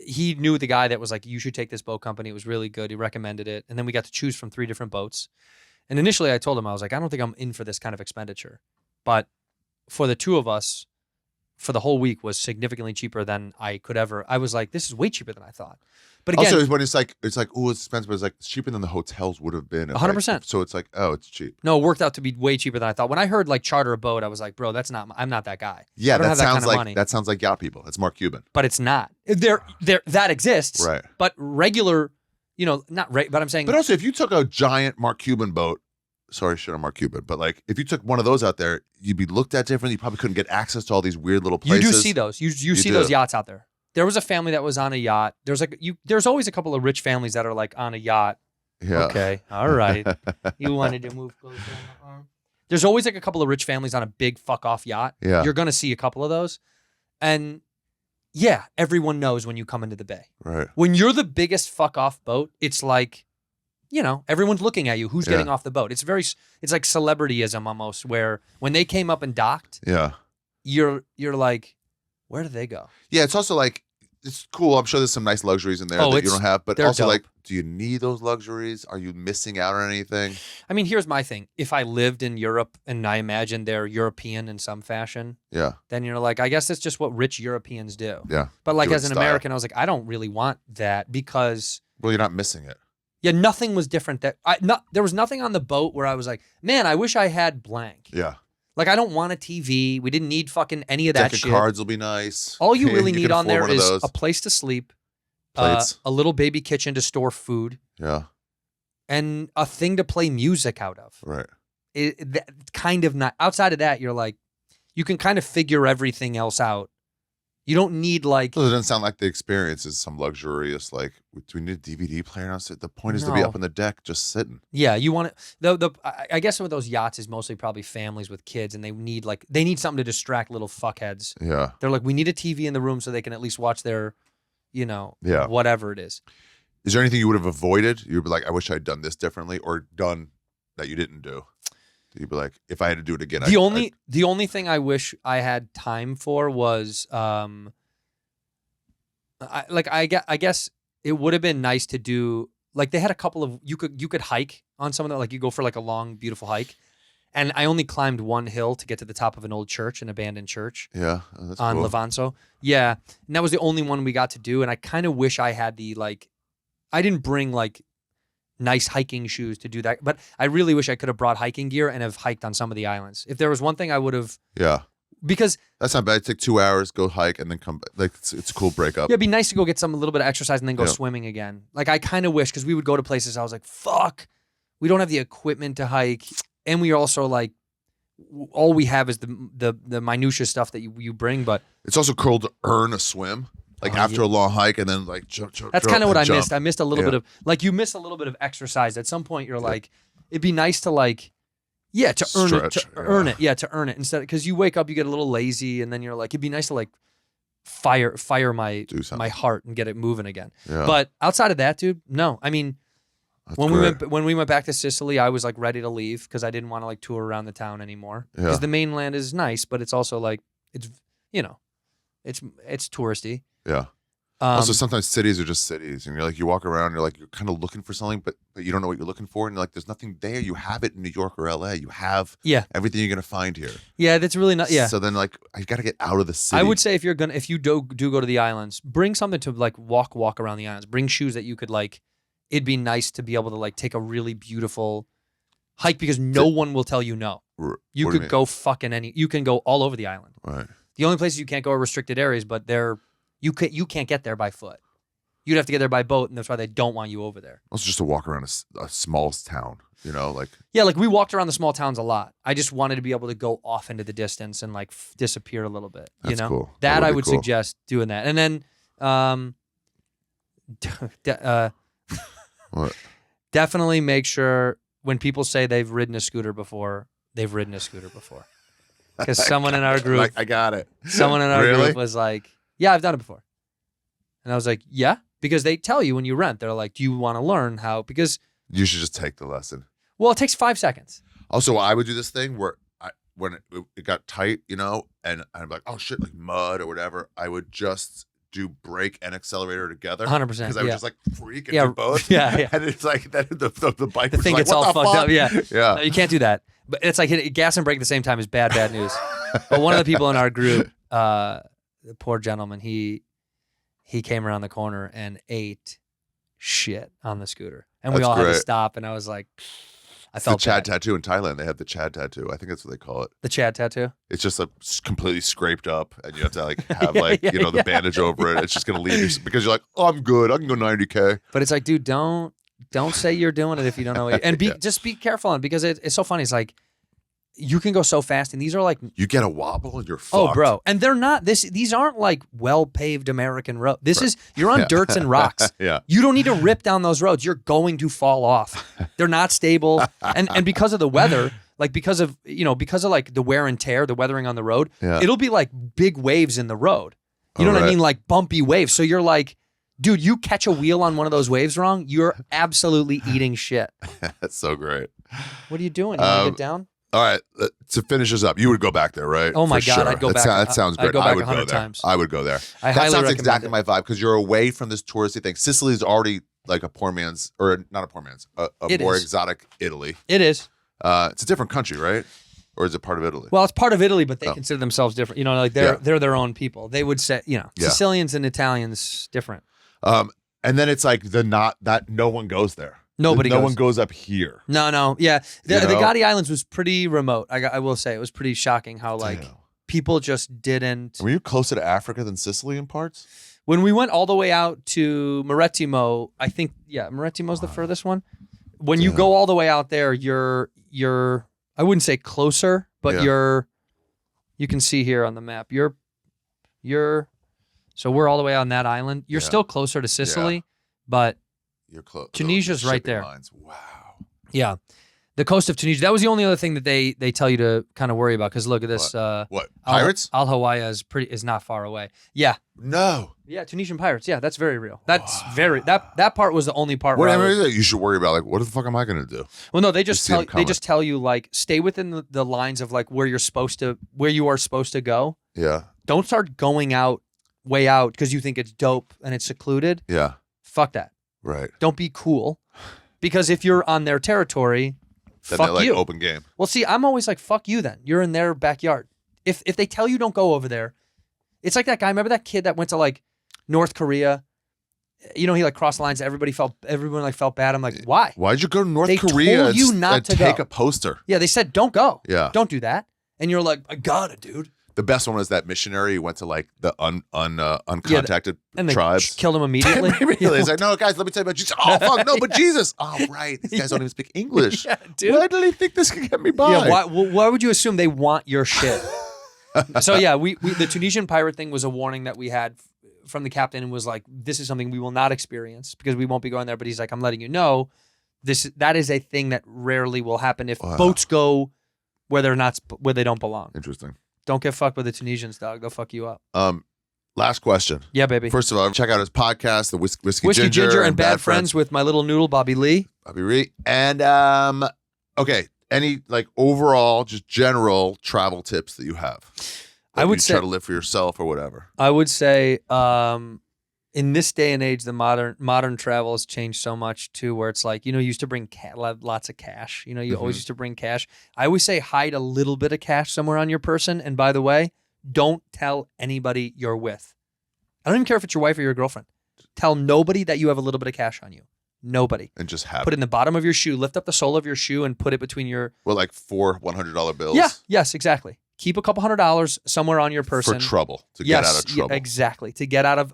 he knew the guy that was like, you should take this boat company. It was really good. He recommended it. And then we got to choose from 3 different boats. And initially I told him, I was like, I don't think I'm in for this kind of expenditure. But for the 2 of us, for the whole week was significantly cheaper than I could ever. I was like, this is way cheaper than I thought. But again, also when it's like, oh, it's expensive, but it's like it's cheaper than the hotels would have been. 100%. So it's like, oh, it's cheap. No, it worked out to be way cheaper than I thought. When I heard like charter a boat, I was like, bro, I'm not that guy. Yeah, I don't have that that sounds kind of like money. that sounds like yacht people. It's Mark Cuban. But it's not. That exists. Right. But regular, but I'm saying. But also, if you took a giant Mark Cuban boat, sorry, shit on Mark Cuban, but like if you took one of those out there, you'd be looked at differently. You probably couldn't get access to all these weird little places. You do see those. You see those yachts out there. there was a family that was on a yacht. There's always a couple of rich families that are like on a yacht. Yeah. Okay. All right. You wanted to move closer. There's always like a couple of rich families on a big fuck off yacht. Yeah. You're going to see a couple of those. And yeah, everyone knows when you come into the bay. Right. When you're the biggest fuck off boat, it's like, you know, everyone's looking at you. Who's getting off the boat? It's like celebrityism almost, where when they came up and docked, you're like, where did they go? Yeah, it's also like, it's cool. I'm sure there's some nice luxuries in there that you don't have, but also dope. like, do you need those luxuries? Are you missing out on anything? I mean, here's my thing. If I lived in Europe and I imagine they're European in some fashion, then you're like, I guess it's just what rich Europeans do. Yeah. But like Do it as an style. American, I was like, I don't really want that because Well, you're not missing it. yeah, nothing was different. There was nothing on the boat where I was like, man, I wish I had blank. Yeah. Like I don't want a TV. We didn't need fucking any of that Deck of shit. cards will be nice. All you really can need on afford there one of is those. a place to sleep, Plates. a little baby kitchen to store food, Yeah. and a thing to play music out of. Right. Kind of not outside of that. You're like, you can kind of figure everything else out. You don't need like. Well, it doesn't sound like the experience is some luxurious, like, do we need a DVD player? The point is to be No. up on the deck just sitting. Yeah, you want it. I guess some of those yachts is mostly probably families with kids, and they need something to distract little fuckheads. Yeah. They're like, we need a TV in the room so they can at least watch their, whatever it is. Is there anything you would have avoided? You'd be like, I wish I'd done this differently, or done that you didn't do. You'd be like, if I had to do it again, The only thing I wish I had time for was, I guess it would have been nice to do. Like they had a couple of you could hike on some of that. Like you go for like a long, beautiful hike, and I only climbed one hill to get to the top of an old church, an abandoned church. Yeah, that's on cool. Levanzo. Yeah, and that was the only one we got to do. And I kind of wish I had I didn't bring like nice hiking shoes to do that, but I really wish I could have brought hiking gear and have hiked on some of the islands. If there was one thing I would have, because that's not bad. Take 2 hours, go hike, and then come back. Like it's a cool breakup. yeah, it'd be nice to go get a little bit of exercise and then go swimming again. Like I kind of wish, because we would go to places I was like, fuck, we don't have the equipment to hike, and we are also like, all we have is the minutia stuff that you bring. But it's also cool to earn a swim. Like after a long hike and then like jump. That's kind of what I jump. missed. I missed a little bit of you miss a little bit of exercise. At some point you're like, it'd be nice to like, to earn Stretch, it, to earn it instead, because you wake up, you get a little lazy, and then you're like, it'd be nice to like fire my heart and get it moving again. Yeah. But outside of that, dude, no. I mean, That's when great. we went back to Sicily, I was like ready to leave because I didn't want to like tour around the town anymore. Because the mainland is nice, but it's also like it's touristy. Yeah. Also, sometimes cities are just cities, and you're like, you walk around, you're like, you're kind of looking for something, but you don't know what you're looking for, and you're like, there's nothing there. You have it in New York or LA. You have everything you're gonna find here. Yeah, that's really not. Yeah. So then, like, I got to get out of the city. I would say if you do go to the islands, bring something to like walk around the islands. Bring shoes that you could like. It'd be nice to be able to like take a really beautiful hike, because no one will tell you no. You could go you can go all over the island. Right. The only places you can't go are restricted areas, but you can't get there by foot. You'd have to get there by boat, and that's why they don't want you over there. Also, just to walk around a small town, like. Yeah, like we walked around the small towns a lot. I just wanted to be able to go off into the distance and like disappear a little bit. That's cool. That would I be would cool. suggest doing that, and then What? definitely make sure when people say they've ridden a scooter before, they've ridden a scooter before. Because someone in our group, I got it. someone in our Really? group was like, "Yeah, I've done it before," and I was like, "Yeah," because they tell you when you rent, they're like, "Do you want to learn how?" Because You should just take the lesson. well, it takes 5 seconds. Also, I would do this thing where when it got tight, and I'm like, oh shit, like mud or whatever, I would just do brake and accelerator together. 100%. Because I would just like freak and Yeah, do both. yeah. And it's like the bike The was thing like, gets what all the fucked fuck? up. Yeah. Yeah. No, you can't do that. But it's like hitting gas and brake at the same time is bad news. But one of the people in our group, the poor gentleman, he came around the corner and ate shit on the scooter. And we That's all had to great. stop. And I was like, I It's the felt Chad bad. tattoo in Thailand. They have the Chad tattoo. I think that's what they call it. The Chad tattoo? It's just like completely scraped up, and you have to like have the bandage over it. It's just gonna leave you because you're like, oh, I'm good. I can go 90K. But it's like, dude, don't say you're doing it if you don't know. And just be careful on it, because it's so funny. It's like, you can go so fast, and these are like, You get a wobble and you're fucked. oh, bro, and they're not these aren't like well paved American road. This is you're on dirts and rocks. Yeah. You don't need to rip down those roads. You're going to fall off. They're not stable, and because of the weather, like because of like the wear and tear, the weathering on the road, it'll be like big waves in the road. You know what I mean? Like bumpy waves. So you're like, dude, you catch a wheel on one of those waves wrong, you're absolutely eating shit. That's so great. What are you doing? You want to get down? All right, to finish this up, you would go back there, right? Oh my For God, sure. I'd go back. That sounds great. I'd go back I would 100 go there. times. I would go there. I That highly sounds recommend exactly it. my vibe because you're away from this touristy thing. Sicily is already like a poor man's, or not a poor man's, a It more is. exotic Italy. It is. It's a different country, right? Or is it part of Italy? Well, it's part of Italy, but they consider themselves different. You know, like they're their own people. They would say, Sicilians and Italians different. And then it's like that no one goes there. Nobody no goes. one goes up here. No. Yeah. The You know? Gotti Islands was pretty remote. I will say it was pretty shocking how like Damn. people just didn't. Were you closer to Africa than Sicily in parts? When we went all the way out to Marettimo, I think, Marettimo's the furthest one. When you go all the way out there, you're I wouldn't say closer, but you can see here on the map. So we're all the way on that island. You're still closer to Sicily, but You're close. Tunisia's right there. Lines. Wow. yeah. The coast of Tunisia. That was the only other thing that they tell you to kind of worry about. Because look at this. What? Pirates? Al Hawaii is not far away. Yeah. No. Yeah, Tunisian pirates. Yeah, that's very real. That's very that part was the only part What where you should worry about? Like, what the fuck am I gonna do? well, no, they You just see 'em tell you like stay within the lines of like where you are supposed to go. Yeah. Don't start going way out because you think it's dope and it's secluded. Yeah. Fuck that. Right. Don't be cool, because if you're on their territory, Then fuck they're like you. open game. Well, see, I'm always like, fuck you then. You're in their backyard. If they tell you don't go over there, it's like that guy. Remember that kid that went to like North Korea? You know, he like crossed lines. Everyone like felt bad. I'm like, why? Why'd you go to North They Korea told you not to take go. a poster? Yeah, they said don't go. Yeah. Don't do that. And you're like, I got it, dude. The best one was that missionary who went to like the uncontacted And they tribes. killed him immediately. Immediately. He's like, no, guys, let me tell you about Jesus. Oh, fuck, no, but Jesus. Oh, right. These guys don't even speak English. Yeah, dude. Why did he think this could get me by? Yeah, why would you assume they want your shit? So yeah, we the Tunisian pirate thing was a warning that we had from the captain, and was like, this is something we will not experience because we won't be going there. But he's like, I'm letting you know, that is a thing that rarely will happen if boats go where they don't belong. Interesting. Don't get fucked with the Tunisians, dog. They'll fuck you up. Last question. Yeah, baby. First of all, check out his podcast, the Whiskey Whiskey Ginger and Bad Friends with my little noodle, Bobby Lee. Bobby Ree. And okay, any like overall, just general travel tips that you have? I would you say try to live for yourself or whatever. I would say in this day and age, the modern travel has changed so much too, where it's like, you used to bring lots of cash. You always used to bring cash. I always say hide a little bit of cash somewhere on your person. And by the way, don't tell anybody you're with. I don't even care if it's your wife or your girlfriend. Tell nobody that you have a little bit of cash on you. Nobody. And just have Put it in the bottom of your shoe. Lift up the sole of your shoe and put it between your. Well, like 4 $100 bills. Yeah. Yes. Exactly. Keep a couple $100 somewhere on your person for trouble to get out of trouble. Yeah, exactly. To get out of,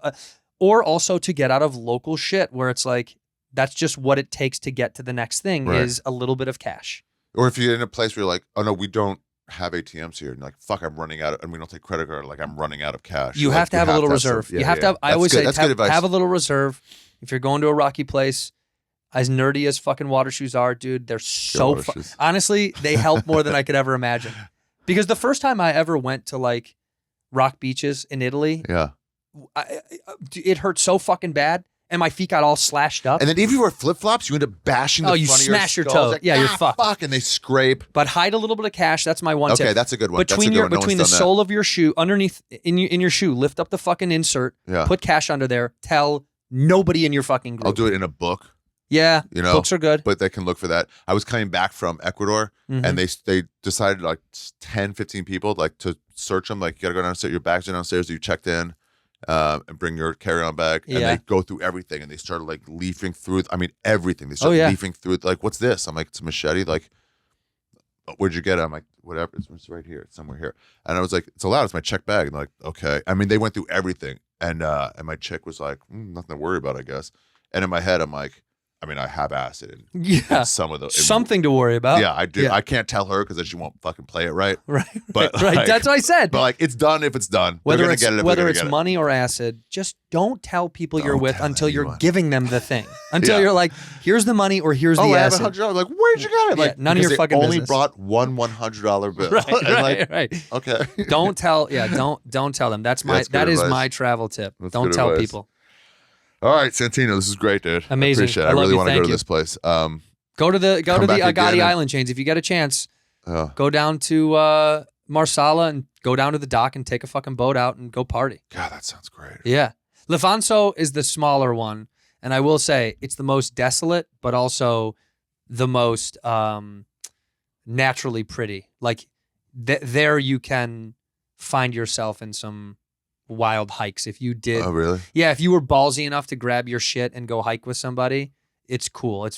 or also to get out of local shit where it's like that's just what it takes to get to the next thing is a little bit of cash. Or if you're in a place where you're like, oh no, we don't have ATMs here, and you're like, fuck, I'm running out of, and we don't take credit card. Like, I'm running out of cash. You have to have a little reserve. You have to have. I always say have a little reserve. If you're going to a rocky place, as nerdy as fucking water shoes are, dude, they're so honestly, they help more than I could ever imagine. Because the first time I ever went to like rock beaches in Italy, it hurt so fucking bad, and my feet got all slashed up. And then if you wear flip flops, you end up bashing. You smash your toe. Like, yeah, you're fucked. Fuck, and they scrape. But hide a little bit of cash. That's my one tip. Okay, that's a good one. Between the sole of your shoe, underneath in your shoe, lift up the fucking insert. Yeah. Put cash under there. Tell nobody in your fucking group. I'll do it in a book. Yeah, books are good. But they can look for that. I was coming back from Ecuador, and they decided like 10, 15 people like to search them. Like, you got to go downstairs, your bags are downstairs, you checked in, and bring your carry-on bag. And they go through everything, and they started like leafing through, everything. They started leafing through it. Like, what's this? I'm like, it's a machete. Like, where'd you get it? I'm like, whatever. It's right here. It's somewhere here. And I was like, it's allowed. It's my check bag. And they're like, okay. I mean, they went through everything. And my chick was like, nothing to worry about, I guess. And in my head, I'm like, I mean, I have acid in Yeah. some of those. Something to worry about. Yeah, I do. Yeah. I can't tell her because then she won't fucking play it right. Right. But right. like- That's what I said. But like, it's done if it's done. Whether They're gonna it's get it if whether they're it's gonna get it. money or acid, just don't tell people you're Don't with tell until you're anyone. giving them the thing. Until Yeah. you're like, here's the money or here's Oh, the I have acid. $100. Like, where'd you get it? Yeah, Like, none of your because fucking they only business. brought one $100 bill. Right. And Right. like, Right. okay. Don't tell. Yeah. Don't tell them. That good is advice. my travel tip. That's Don't good tell advice. people. All right, Santino, this is great, dude. Amazing. I appreciate it. I I love really you. want to go Thank to you. this place. Go to the Come back again Agatti and- Island chains if you get a chance. Oh, Go down to Marsala and go down to the dock and take a fucking boat out and go party. God, that sounds great. Yeah. Levanzo is the smaller one. And I will say it's the most desolate, but also the most naturally pretty. Like there you can find yourself in some wild hikes. If you did. Oh, really? Yeah. If you were ballsy enough to grab your shit and go hike with somebody, it's cool. It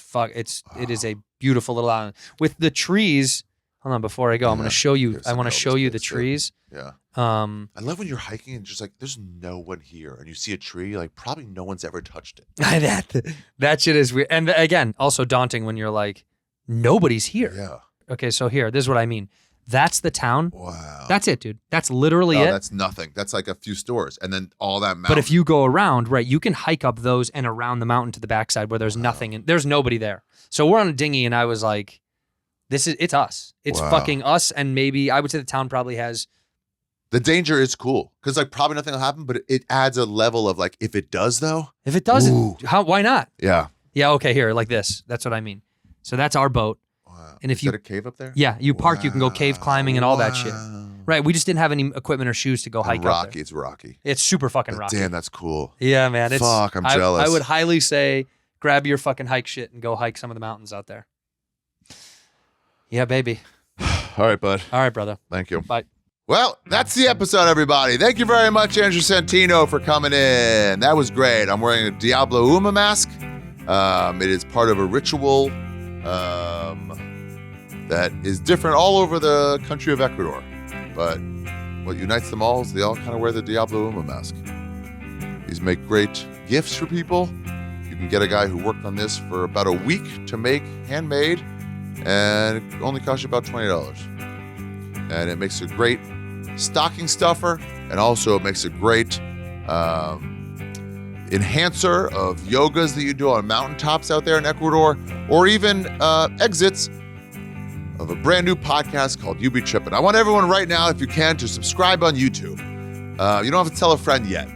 is a beautiful little island with the trees. Hold on. Before I go, I'm going Yeah. to show you. Here's I some want to Elvis show you the bits, too. trees. Yeah. I I love when you're hiking and just like, there's no one here. And you see a tree, you're like, probably no one's ever touched it. that shit is weird. And again, also daunting when you're like, nobody's here. Yeah. Okay, so here, this is what I mean. That's the town. Wow. That's it, dude. That's literally Oh, it. that's nothing. That's like a few stores. And then all that mountain. But if you go around, right, you can hike up those and around the mountain to the backside where there's nothing and there's nobody there. So we're on a dinghy and I was like, it's us. It's Wow. fucking us. And maybe I would say the town probably has. The danger is cool because like probably nothing will happen, but it adds a level of like, if it does though. If it does, Ooh. why not? Yeah. Yeah, okay, here, like this. That's what I mean. So that's our boat. Wow. And if Is you- that a cave up there? Yeah, you park, you can go cave climbing and all that shit. Wow. Right, we just didn't have any equipment or shoes to go And hike up rocky. there. It's rocky. It's super fucking But rocky. damn, that's cool. Yeah, man. It's, Fuck, I'm jealous. I would highly say grab your fucking hike shit and go hike some of the mountains out there. Yeah, baby. All right, bud. All right, brother. Thank you. Bye. Well, that's the episode, everybody. Thank you very much, Andrew Santino, for coming in. That was great. I'm wearing a Diablo Uma mask. It is part of a ritual that is different all over the country of Ecuador. But what unites them all is they all kind of wear the Diablo Uma mask. These make great gifts for people. You can get a guy who worked on this for about a week to make handmade, and it only costs you about $20. And it makes a great stocking stuffer, and also it makes a great enhancer of yogas that you do on mountaintops out there in Ecuador, or even exits of a brand new podcast called You Be Trippin. I want everyone right now, if you can, to subscribe on YouTube. You don't have to tell a friend yet,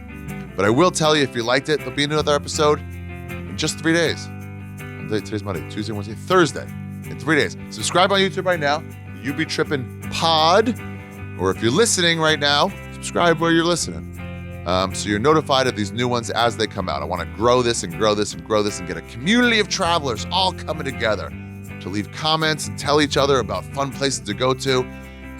but I will tell you if you liked it, there'll be another episode in just 3 days. Today's Monday, Tuesday, Wednesday, Thursday, in 3 days. Subscribe on YouTube right now, You Be Trippin Pod, or if you're listening right now, subscribe where you're listening. So you're notified of these new ones as they come out. I want to grow this and grow this and grow this and get a community of travelers all coming together to leave comments and tell each other about fun places to go to.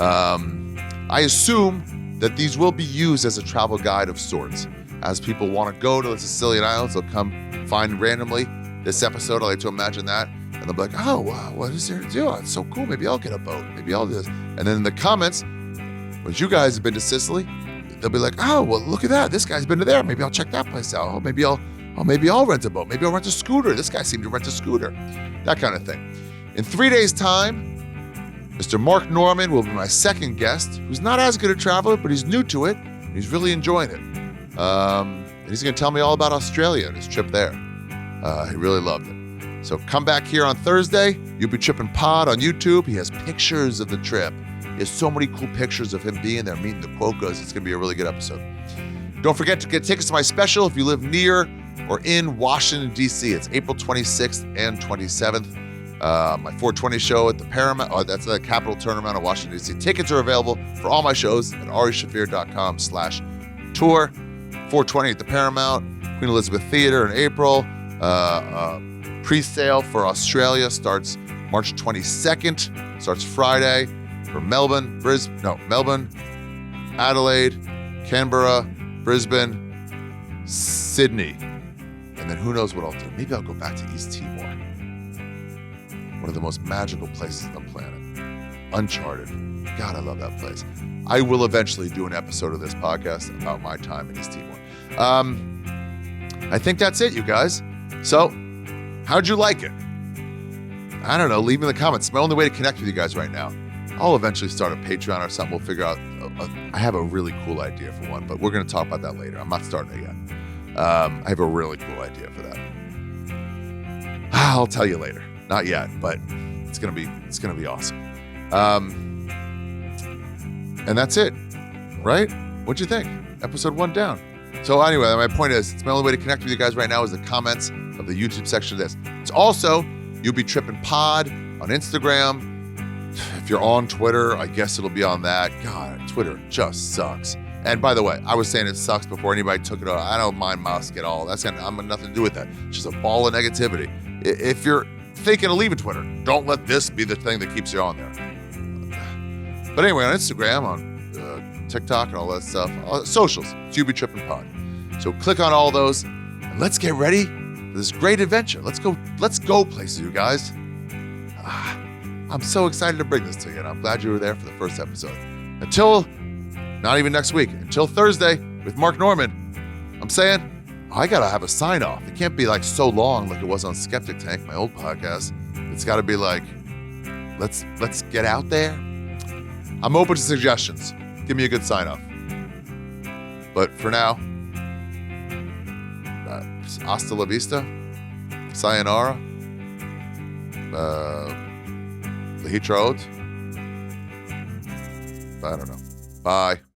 I assume that these will be used as a travel guide of sorts. As people want to go to the Sicilian Islands, they'll come find randomly this episode. I like to imagine that. And they'll be like, oh, wow, what is there to do? It's so cool. Maybe I'll get a boat. Maybe I'll do this. And then in the comments, once you guys have been to Sicily, they'll be like, oh, well, look at that. This guy's been to there. Maybe I'll check that place out. Oh, maybe I'll rent a boat. Maybe I'll rent a scooter. This guy seemed to rent a scooter. That kind of thing. In 3 days' time, Mr. Mark Norman will be my second guest, who's not as good a traveler, but he's new to it. And he's really enjoying it. And he's going to tell me all about Australia and his trip there. He really loved it. So come back here on Thursday. You Be Trippin Pod on YouTube. He has pictures of the trip. He has so many cool pictures of him being there, meeting the Quokkas. It's going to be a really good episode. Don't forget to get tickets to my special if you live near or in Washington, D.C. It's April 26th and 27th. My 420 show at the Paramount, that's the Capitol Tournament in Washington, D.C. Tickets are available for all my shows at arishafir.com/tour. 420 at the Paramount, Queen Elizabeth Theater in April. Pre-sale for Australia starts March 22nd, starts Friday for Melbourne, Adelaide, Canberra, Brisbane, Sydney. And then who knows what I'll do. Maybe I'll go back to East Timor. One of the most magical places on the planet. Uncharted. God, I love that place. I will eventually do an episode of this podcast about my time in East Timor. I think that's it, you guys. So, How'd you like it? I don't know. Leave me in the comments. It's my only way to connect with you guys right now. I'll eventually start a Patreon or something. We'll figure out. I have a really cool idea for one, but we're going to talk about that later. I'm not starting it yet. I have a really cool idea for that. I'll tell you later. Not yet, but it's gonna be awesome. And that's it, right? What'd you think? Episode 1 down. So anyway, my point is, it's my only way to connect with you guys right now is the comments of the YouTube section of this. It's also You Be Trippin Pod on Instagram. If you're on Twitter, I guess it'll be on that. God, Twitter just sucks. And by the way, I was saying it sucks before anybody took it out. I don't mind Musk at all. I'm got nothing to do with that. It's just a ball of negativity. If you're thinking of leaving Twitter, don't let this be the thing that keeps you on there. But anyway, on Instagram, on TikTok, and all that stuff, socials, it's You Be Trippin Pod. So click on all those, and let's get ready for this great adventure. Let's go places, you guys. I'm so excited to bring this to you, and I'm glad you were there for the first episode. Until, not even next week, until Thursday with Mark Norman, I'm saying, I gotta have a sign off. It can't be like so long like it was on Skeptic Tank, my old podcast. It's gotta be like, let's get out there. I'm open to suggestions. Give me a good sign off. But for now, hasta la vista, sayonara, Lehitraot. I don't know. Bye.